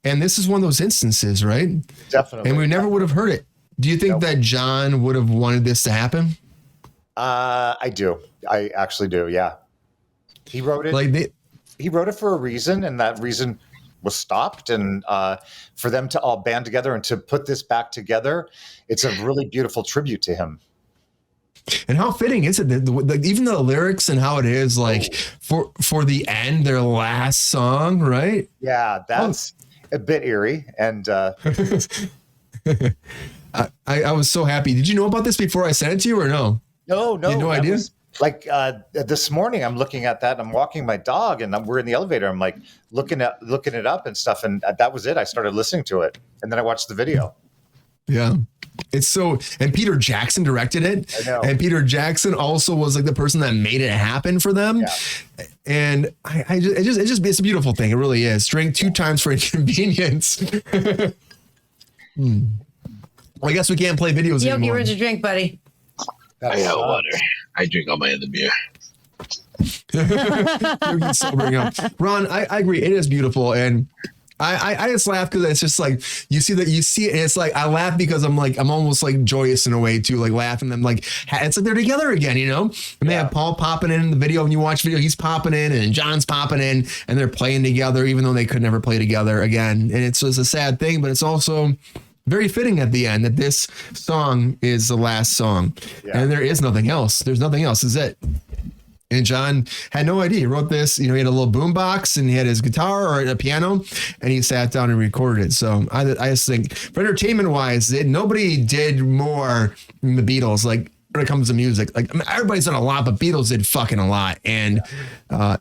A: And this is one of those instances, right?
C: Definitely.
A: And we never would have heard it. Do you think that John would have wanted this to happen?
C: I do. I actually do. Yeah. He wrote it. He wrote it for a reason, and that reason was stopped. And for them to all band together and to put this back together, it's a really beautiful tribute to him.
A: And how fitting is it that even the lyrics and how it is like for the end, their last song, right?
C: Yeah, that's a bit eerie. And
A: I was so happy. Did you know about this before I sent it to you, or no?
C: No,
A: you had no idea.
C: Like this morning, I'm looking at that. And I'm walking my dog, and we're in the elevator. I'm like looking it up and stuff, and that was it. I started listening to it, and then I watched the video.
A: Yeah. It's so, and Peter Jackson directed it.
C: I know.
A: And Peter Jackson also was like the person that made it happen for them.
C: Yeah.
A: And it's a beautiful thing. It really is. Drink 2 times for inconvenience. Well, I guess we can't play videos
B: Keoki,
A: anymore.
B: where's your drink, buddy?
F: I got water. I drink all my other beer.
A: You're sobering up. Ron, I agree. It is beautiful. And I just laugh because it's just like you see it, and it's like I laugh because I'm almost like joyous in a way too, like laughing. I'm like, it's like they're together again, you know. And they have Paul popping in the video. When you watch the video, he's popping in, and John's popping in, and they're playing together, even though they could never play together again. And it's just a sad thing, but it's also very fitting at the end that this song is the last song, and there is nothing else. There's nothing else. This is it. And John had no idea. He wrote this, he had a little boom box and he had his guitar or a piano and he sat down and recorded it. So I just think for entertainment wise, nobody did more than the Beatles. Like when it comes to music, like everybody's done a lot, but Beatles did fucking a lot. And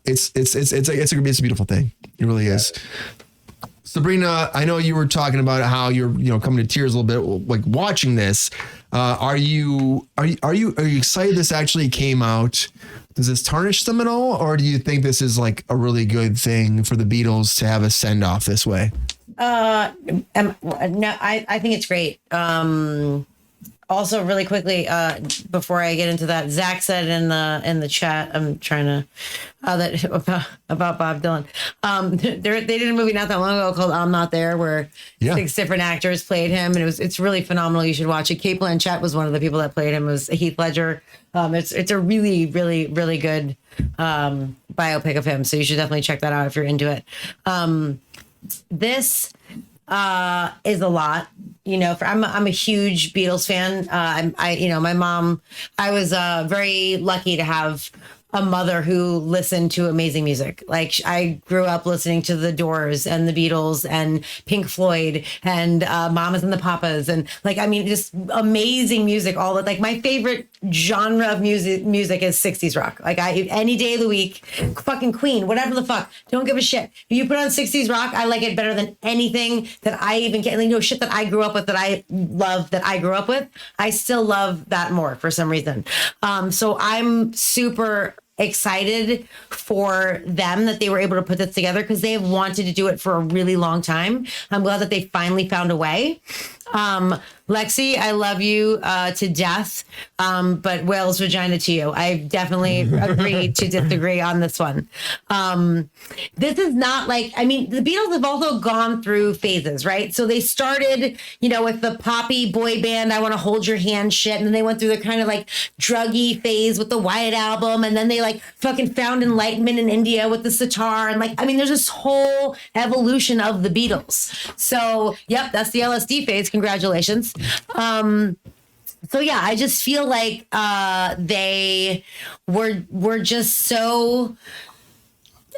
A: it's a beautiful thing. It really is. Sabrina, I know you were talking about how you're, coming to tears a little bit, like watching this. Are you excited this actually came out? Does this tarnish them at all? Or do you think this is like a really good thing for the Beatles to have a send off this way?
B: No, I think it's great. Also, really quickly, before I get into that, Zach said in the chat, I'm trying to that about Bob Dylan. They did a movie not that long ago called "I'm Not There," where 6 different actors played him, and it's really phenomenal. You should watch it. Kate Blanchett was one of the people that played him. It was Heath Ledger. It's a really, really, really good biopic of him. So you should definitely check that out if you're into it. This is a lot. I'm a huge Beatles fan. My mom, I was very lucky to have a mother who listened to amazing music. Like I grew up listening to the Doors and the Beatles and Pink Floyd and Mamas and the Papas and just amazing music. All that, like my favorite genre of music is 60s rock. Like any day of the week, fucking Queen, whatever the fuck, don't give a shit. If you put on 60s rock, I like it better than anything that I even get. Shit that I grew up with, that I love, that I grew up with. I still love that more for some reason. So I'm super excited for them that they were able to put this together because they have wanted to do it for a really long time. I'm glad that they finally found a way. Lexi, I love you to death, but whale's vagina to you. I definitely agree to disagree on this one. This is not the Beatles have also gone through phases, right? So they started, with the poppy boy band, I Want to Hold Your Hand shit, and then they went through the kind of druggy phase with the Wyatt album, and then they fucking found enlightenment in India with the sitar, and there's this whole evolution of the Beatles. So, yep, that's the LSD phase. Congratulations. So yeah, I just feel like they were just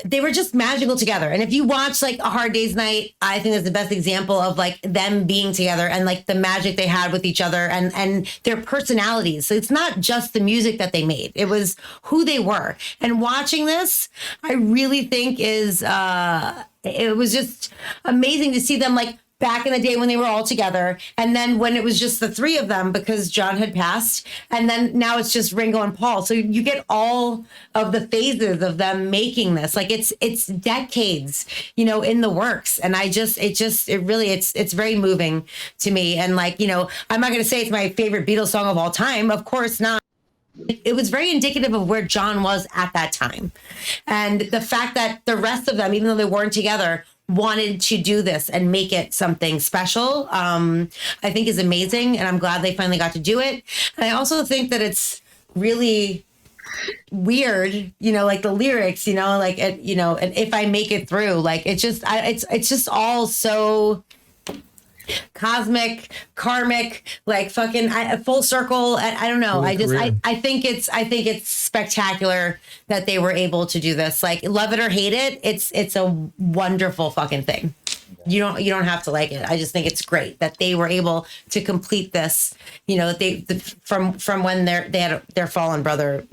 B: they were just magical together. And if you watch A Hard Day's Night, I think that's the best example of them being together and the magic they had with each other and their personalities. So it's not just the music that they made, it was who they were. And watching this, I really think it was just amazing to see them back in the day when they were all together, and then when it was just the 3 of them because John had passed, and then now it's just Ringo and Paul. So you get all of the phases of them making this. It's decades, in the works, and it's very moving to me. And I'm not going to say it's my favorite Beatles song of all time, of course not. It was very indicative of where John was at that time, and the fact that the rest of them, even though they weren't together, wanted to do this and make it something special, I think is amazing. And I'm glad they finally got to do it. And I also think that it's really weird, the lyrics, and if I make it through, it's just all so cosmic, karmic, fucking full circle. I don't know. I think it's spectacular that they were able to do this. Love it or hate it, it's a wonderful fucking thing. You don't have to like it. I just think it's great that they were able to complete this. From when they had their fallen brother,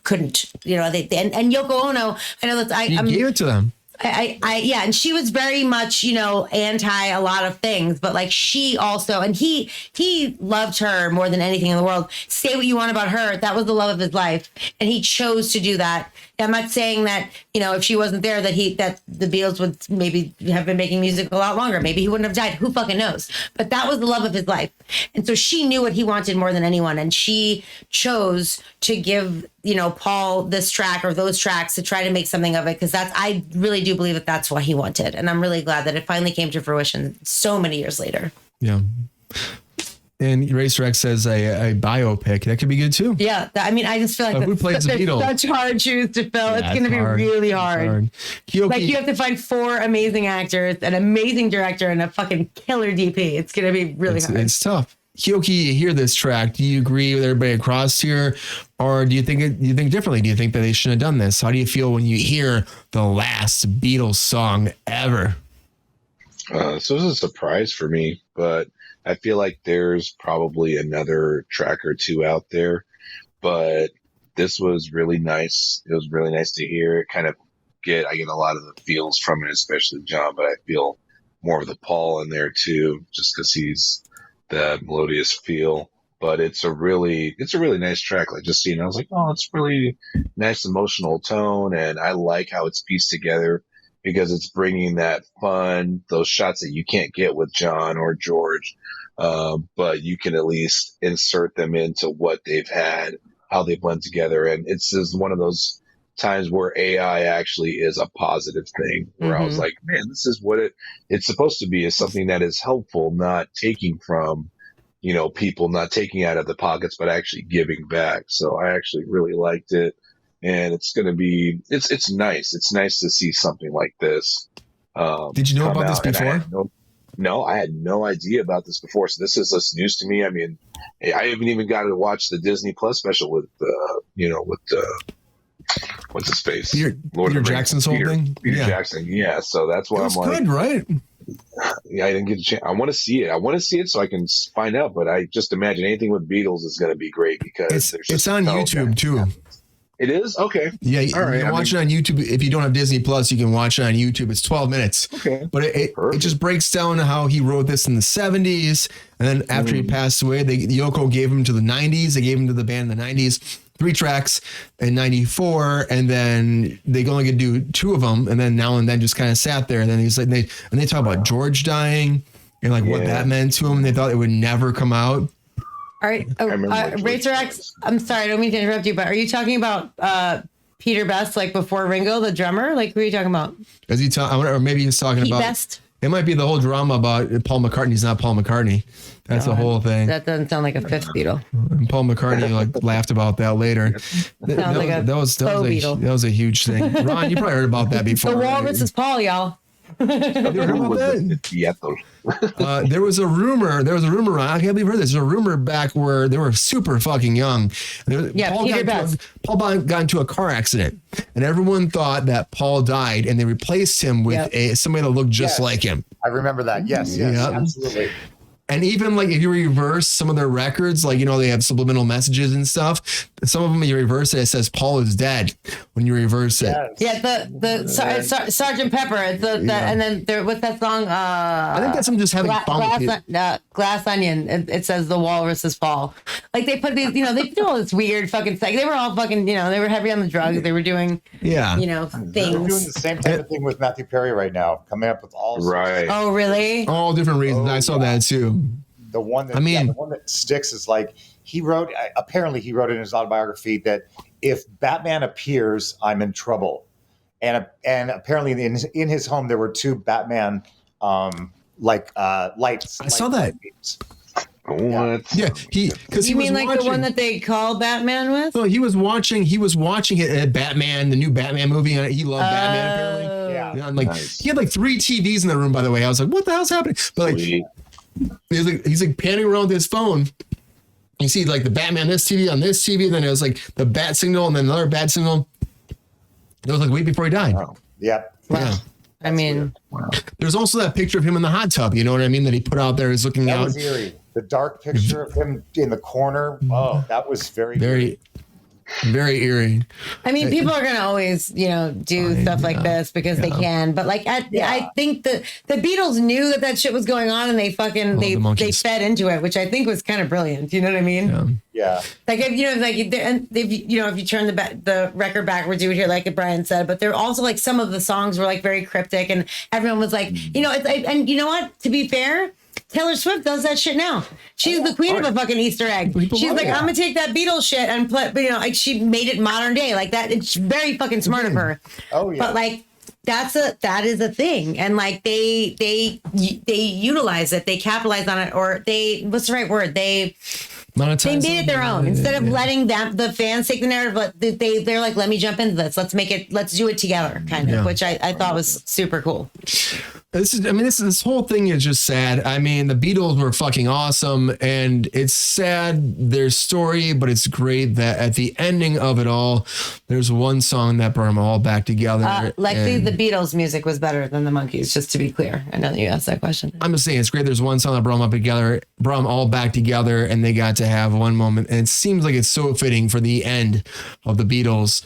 B: couldn't. And Yoko Ono. I know that
A: you gave it to them.
B: Yeah, and she was very much, anti a lot of things, but like she also, and he loved her more than anything in the world. Say what you want about her, that was the love of his life, and he chose to do that. I'm not saying that, if she wasn't there, that the Beatles would maybe have been making music a lot longer. Maybe he wouldn't have died. Who fucking knows? But that was the love of his life. And so she knew what he wanted more than anyone. And she chose to give, Paul this track or those tracks to try to make something of it. Because I really do believe that that's what he wanted. And I'm really glad that it finally came to fruition so many years later.
A: Yeah. And Racer X says a biopic. That could be good too.
B: Yeah. I just feel like
A: who plays the Beatles?
B: Such hard shoes to fill. Yeah, it's going to be really hard.
A: Keoki,
B: like you have to find 4 amazing actors, an amazing director, and a fucking killer DP. It's going to be really hard.
A: It's tough. Keoki, you hear this track. Do you agree with everybody across here? Or do you think differently? Do you think that they shouldn't have done this? How do you feel when you hear the last Beatles song ever?
F: So it was a surprise for me, but I feel like there's probably another track or two out there, but this was really nice. It was really nice to hear it. I get a lot of the feels from it, especially John, but I feel more of the Paul in there too, just because he's that melodious feel. But it's a really nice track. Like just seeing it, I was like, oh, it's really nice emotional tone, and I like how it's pieced together because it's bringing that fun, those shots that you can't get with John or George. But you can at least insert them into what they've had, how they blend together. And it's just one of those times where AI actually is a positive thing, where I was like, man, this is what it's supposed to be, is something that is helpful, not taking from, people, not taking out of the pockets, but actually giving back. So I actually really liked it. And it's going to be, it's nice. It's nice to see something like this.
A: Did you know about this before?
F: No, I had no idea about this before. So this is just news to me. I haven't even got to watch the Disney Plus special with what's his face?
A: Peter Jackson's whole thing?
F: Peter Jackson. Yeah. So that's why I'm like,
A: good, right?
F: Yeah, I didn't get a chance. I want to see it so I can find out. But I just imagine anything with Beatles is going to be great because
A: it's on YouTube too.
F: It is? Okay.
A: Yeah, you can watch it on YouTube. If you don't have Disney Plus, you can watch it on YouTube. It's 12 minutes.
F: Okay.
A: But it just breaks down how he wrote this in the 70s. And then after he passed away, Yoko gave him to the 90s. They gave him to the band in the 90s. 3 tracks in 94. And then they only could do 2 of them. And then now and then just kind of sat there. And then he's like, they talk about George dying and what that meant to him. And they thought it would never come out.
B: All right, Racer X, I'm sorry, I don't mean to interrupt you, but are you talking about Peter Best, before Ringo, the drummer? Who are you talking about?
A: Is he or maybe he's talking about
B: Best?
A: It might be the whole drama about Paul McCartney's not Paul McCartney. That's the whole thing.
B: That doesn't sound like a 5th Beatle.
A: And Paul McCartney laughed about that later.
B: That
A: was a huge thing. Ron, you probably heard about that before.
B: The Walrus is Paul, y'all.
A: There was a rumor. Ron, I can't believe you heard this. There's a rumor back where they were super fucking young. Paul got into a car accident, and everyone thought that Paul died, and they replaced him with somebody that looked just like him.
C: I remember that. Yes, absolutely.
A: And even if you reverse some of their records, they have subliminal messages and stuff. Some of them you reverse it says Paul is dead when you reverse it.
B: Yes. Yeah, Sergeant Pepper. And then what's that song?
A: I think that's them just having fun.
B: Glass Onion. It says the Walrus is Paul. They put these, they do all this weird fucking stuff. They were all fucking, they were heavy on the drugs. They were doing, things.
C: They're doing the same type of thing with Matthew Perry right now, coming up with all
F: right.
B: Oh, really?
A: All different reasons. I saw that too.
C: The one that sticks is he wrote in his autobiography that if Batman appears, I'm in trouble, and apparently in his home there were 2 Batman lights.
A: I saw that.
F: What?
A: Yeah, because
B: you mean the one that they call Batman with?
A: No, he was watching it, Batman, the new Batman movie. And he loved Batman apparently.
C: Yeah,
A: nice. He had 3 TVs in the room. By the way, I was like, what the hell's happening? But he's panning around with his phone. You see the Batman this TV on this TV, and then it was the bat signal, and then another bat signal. It was a week before he died.
C: Wow. Yeah.
A: Wow.
B: I mean,
A: there's also that picture of him in the hot tub. You know what I mean? That he put out there. He's looking out.
C: That was eerie. The dark picture of him in the corner. Oh, that was very.
A: Very eerie.
B: I mean, people are gonna always, do stuff like this because they can. But like, I think the Beatles knew that shit was going on, and they fucking they fed into it, which I think was kind of brilliant. You know what I mean?
C: Yeah.
B: Like if if you turn the record backwards, you would hear like Brian said. But they're also like some of the songs were like very cryptic, and everyone was like, and you know what? To be fair, Taylor Swift does that shit now. She's the queen of a fucking Easter egg. She's like, I'm gonna take that Beatles shit and put, like she made it modern day like that. It's very fucking smart of her. Oh yeah. But like, that is a thing, and like they utilize it, they capitalize on it, or what's the right word? They made it their own instead of letting the fans take the narrative. But they're like, let me jump into this. Let's do it together, kind of, which I thought was super cool.
A: This whole thing is just sad. I mean, the Beatles were fucking awesome, and it's sad their story, but it's great that at the ending of it all, there's one song that brought them all back together.
B: Lexi, the Beatles music was better than the Monkees, just to be clear. I know that you asked that question.
A: I'm just saying it's great. There's one song that brought them all back together, and they got to have one moment. And it seems like it's so fitting for the end of the Beatles.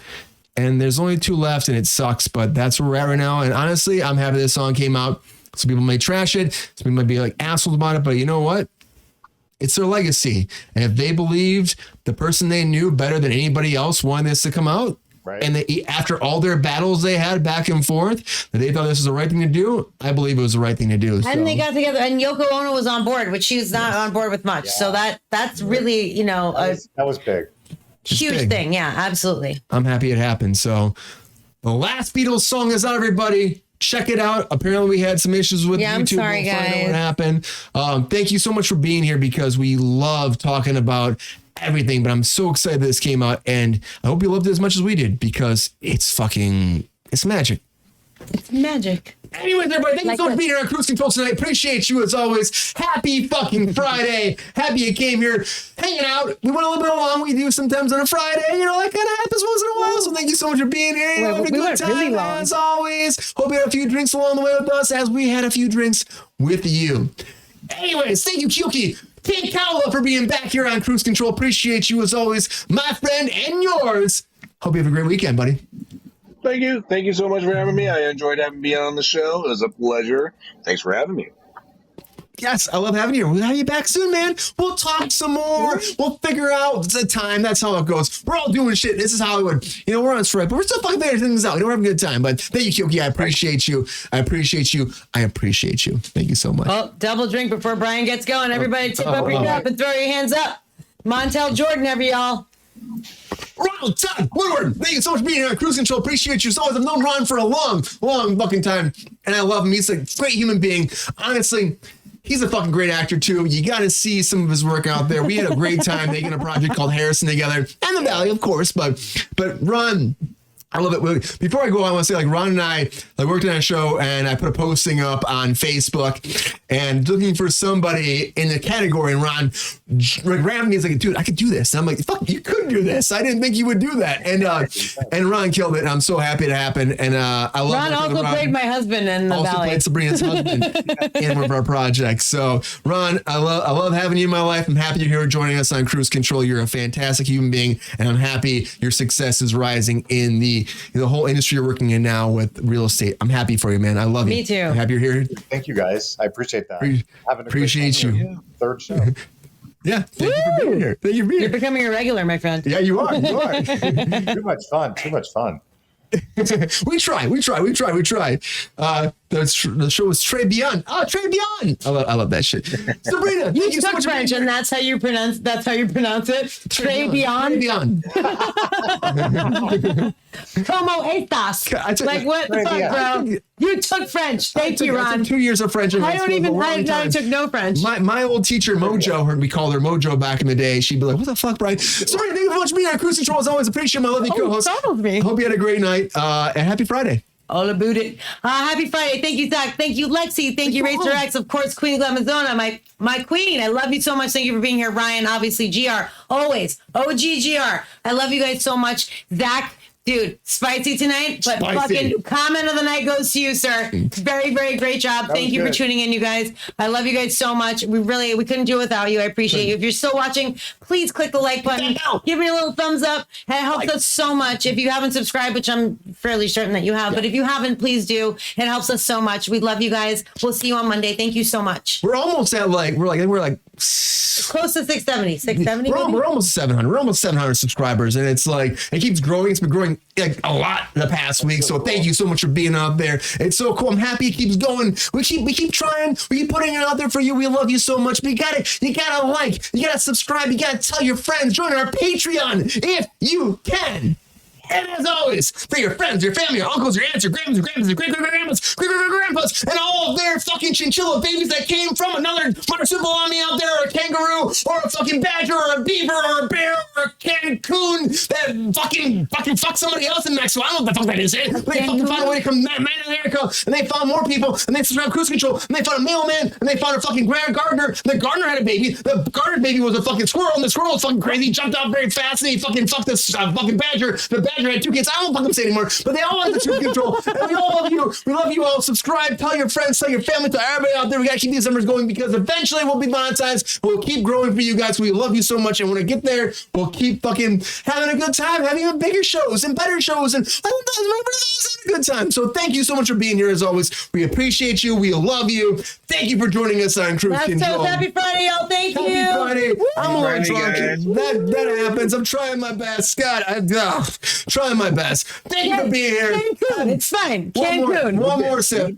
A: And there's only 2 left, and it sucks, but that's where we're at right now. And honestly, I'm happy this song came out. Some people may trash it. Some people might be like assholes about it, but you know what? It's their legacy. And if they believed the person they knew better than anybody else wanted this to come out, right, and after all their battles they had back and forth, that they thought this was the right thing to do, I believe it was the right thing to do.
B: And they got together, and Yoko Ono was on board, which she was not on board with much. Yeah. So that's really, that
C: was big.
B: Huge thing. Yeah, absolutely.
A: I'm happy it happened. So the last Beatles song is out, everybody. Check it out. Apparently we had some issues with YouTube.
B: I'm sorry,
A: we'll
B: guys.
A: find out what happened. Thank you so much for being here, because we love talking about everything, but I'm so excited this came out, and I hope you loved it as much as we did, because it's magic.
B: It's magic.
A: Anyways, everybody, thank you so much for being here on Cruise Control tonight. Appreciate you as always. Happy fucking Friday. Happy you came here hanging out. We went a little bit long. We do sometimes on a Friday. That kind of happens once in a while. So thank you so much for being here. Having a good time, really as always. Hope you had a few drinks along the way with us, as we had a few drinks with you. Anyways, thank you, Keoki, Kekaula, for being back here on Cruise Control. Appreciate you as always, my friend, and yours. Hope you have a great weekend, buddy.
F: Thank you. Thank you so much for having me. I enjoyed being on the show. It was a pleasure. Thanks for having me.
A: Yes, I love having you. We'll have you back soon, man. We'll talk some more. We'll figure out the time. That's how it goes. We're all doing shit. This is Hollywood. We're on strike, but we're still fucking figuring things out. We're having a good time. But thank you, Keoki. I appreciate you. I appreciate you. Thank you so much.
B: Oh, double drink before Brian gets going. Everybody tip up your cup and throw your hands up. Montel Jordan, y'all.
A: Ronald, Todd, Woodward, thank you so much for being here on Cruise Control. Appreciate you. So I've known Ron for a long fucking time, and I love him. He's a great human being. Honestly, he's a fucking great actor too. You got to see some of his work out there. We had a great time making a project called Harrison together, and The Valley, of course. But Ron, I love it. Before I go, I want to say, Ron and I worked on a show, and I put a posting up on Facebook and looking for somebody in the category. And Ron grabbed me. He's like, dude, I could do this. And I'm like, fuck, you could do this. I didn't think you would do that. And Ron killed it. And I'm so happy it happened. And I love
B: Ron also played my husband in The Valley.
A: Also played Sabrina's husband in one of our projects. So Ron, I love having you in my life. I'm happy you're here joining us on Cruise Control. You're a fantastic human being, and I'm happy your success is rising in the whole industry you're working in now with real estate. I'm happy for you, man. I love you.
B: Me too.
A: I'm happy you're here.
C: Thank you, guys. I appreciate that.
A: Appreciate you.
C: Third show.
A: Yeah. Thank you for being here.
B: You're becoming a regular, my friend.
A: Yeah, you are.
C: Too much fun.
A: We try. The show was Très Bien. Très Bien. I love that shit. Sabrina,
B: you took so French, and that's how you pronounce it. Très Bien. Como estas? Like what the fuck, bro? You took French. Thank you, Ron.
A: I took 2 years of French.
B: I took no French.
A: My old teacher, Mojo, heard me call her Mojo back in the day. She'd be like, what the fuck, Brian? Sabrina, thank you so much for being on Cruise Control. As always, appreciate my lovely co-host.
B: Me.
A: Hope you had a great night. And happy Friday.
B: All about it. Happy Friday. Thank you, Zach. Thank you, Lexi. Thank you, Racer X. Of course, Queen Glamazona, my queen. I love you so much. Thank you for being here. Ryan, obviously, GR. Always. OG GR. I love you guys so much. Zach, Dude, spicy tonight, but
A: Spicy.
B: fucking comment of the night goes to you, sir. Very, very great job. Thank you for tuning in, you guys. I love you guys so much. We couldn't do it without you. I appreciate you. If you're still watching, please click the like button. Give me a little thumbs up. It helps us so much. If you haven't subscribed, which I'm fairly certain that you have, but if you haven't, please do. It helps us so much. We love you guys. We'll see you on Monday. Thank you so much.
A: We're almost at we're like
B: Close to 670. 670.
A: we're almost 700. We're almost 700 subscribers, and it's like it keeps growing. It's been growing like a lot the past week. So thank you so much for being out there. It's so cool. I'm happy it keeps going. We keep trying. We keep putting it out there for you. We love you so much. But you gotta like, you gotta subscribe. You gotta tell your friends. Join our Patreon if you can. And as always, for your friends, your family, your uncles, your aunts, your grandmas, your grandpas, your great-great-grandpas, great-great-grandpas, and all of their fucking chinchilla babies that came from another marsupial out there, or a kangaroo, or a fucking badger, or a beaver, or a bear, or a Cancun that fucking fuck somebody else in Mexico. I don't know what the fuck that is. They fucking found a way to come man in America, and they found more people, and they surround cruise control, and they found a mailman, and they found a fucking gardener, and the gardener had a baby. The gardener's baby was a fucking squirrel, and the squirrel was fucking crazy, jumped out very fast, and he fucking fucked this fucking badger. The badger had 2 kids. I don't fucking say anymore, but they all have the truth control. And we all love you. We love you all. Subscribe, tell your friends, tell your family, tell everybody out there. We gotta keep these numbers going because eventually we'll be monetized. We'll keep growing for you guys. We love you so much, and when I get there, we'll keep fucking having a good time, having even bigger shows and better shows, and I don't know, everybody's having a good time. So thank you so much for being here as always. We appreciate you. We love you. Thank you for joining us on Cruise Control.
B: Happy Friday, y'all. Thank you.
A: Happy Friday. I'm a little
F: Friday,
A: drunk. That happens. I'm trying my best. Scott, I'm trying my best. Thank you for being here.
B: Cancun. It's fine. Cancun.
A: One more sip.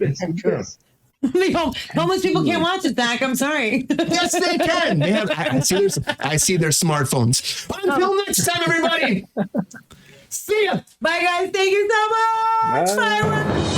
B: Homeless people can't watch it, Zach. I'm sorry.
A: Yes, they can. They have. I see their smartphones. Until next time, everybody. See ya.
B: Bye, guys. Thank you so much.
F: Bye.
B: Bye.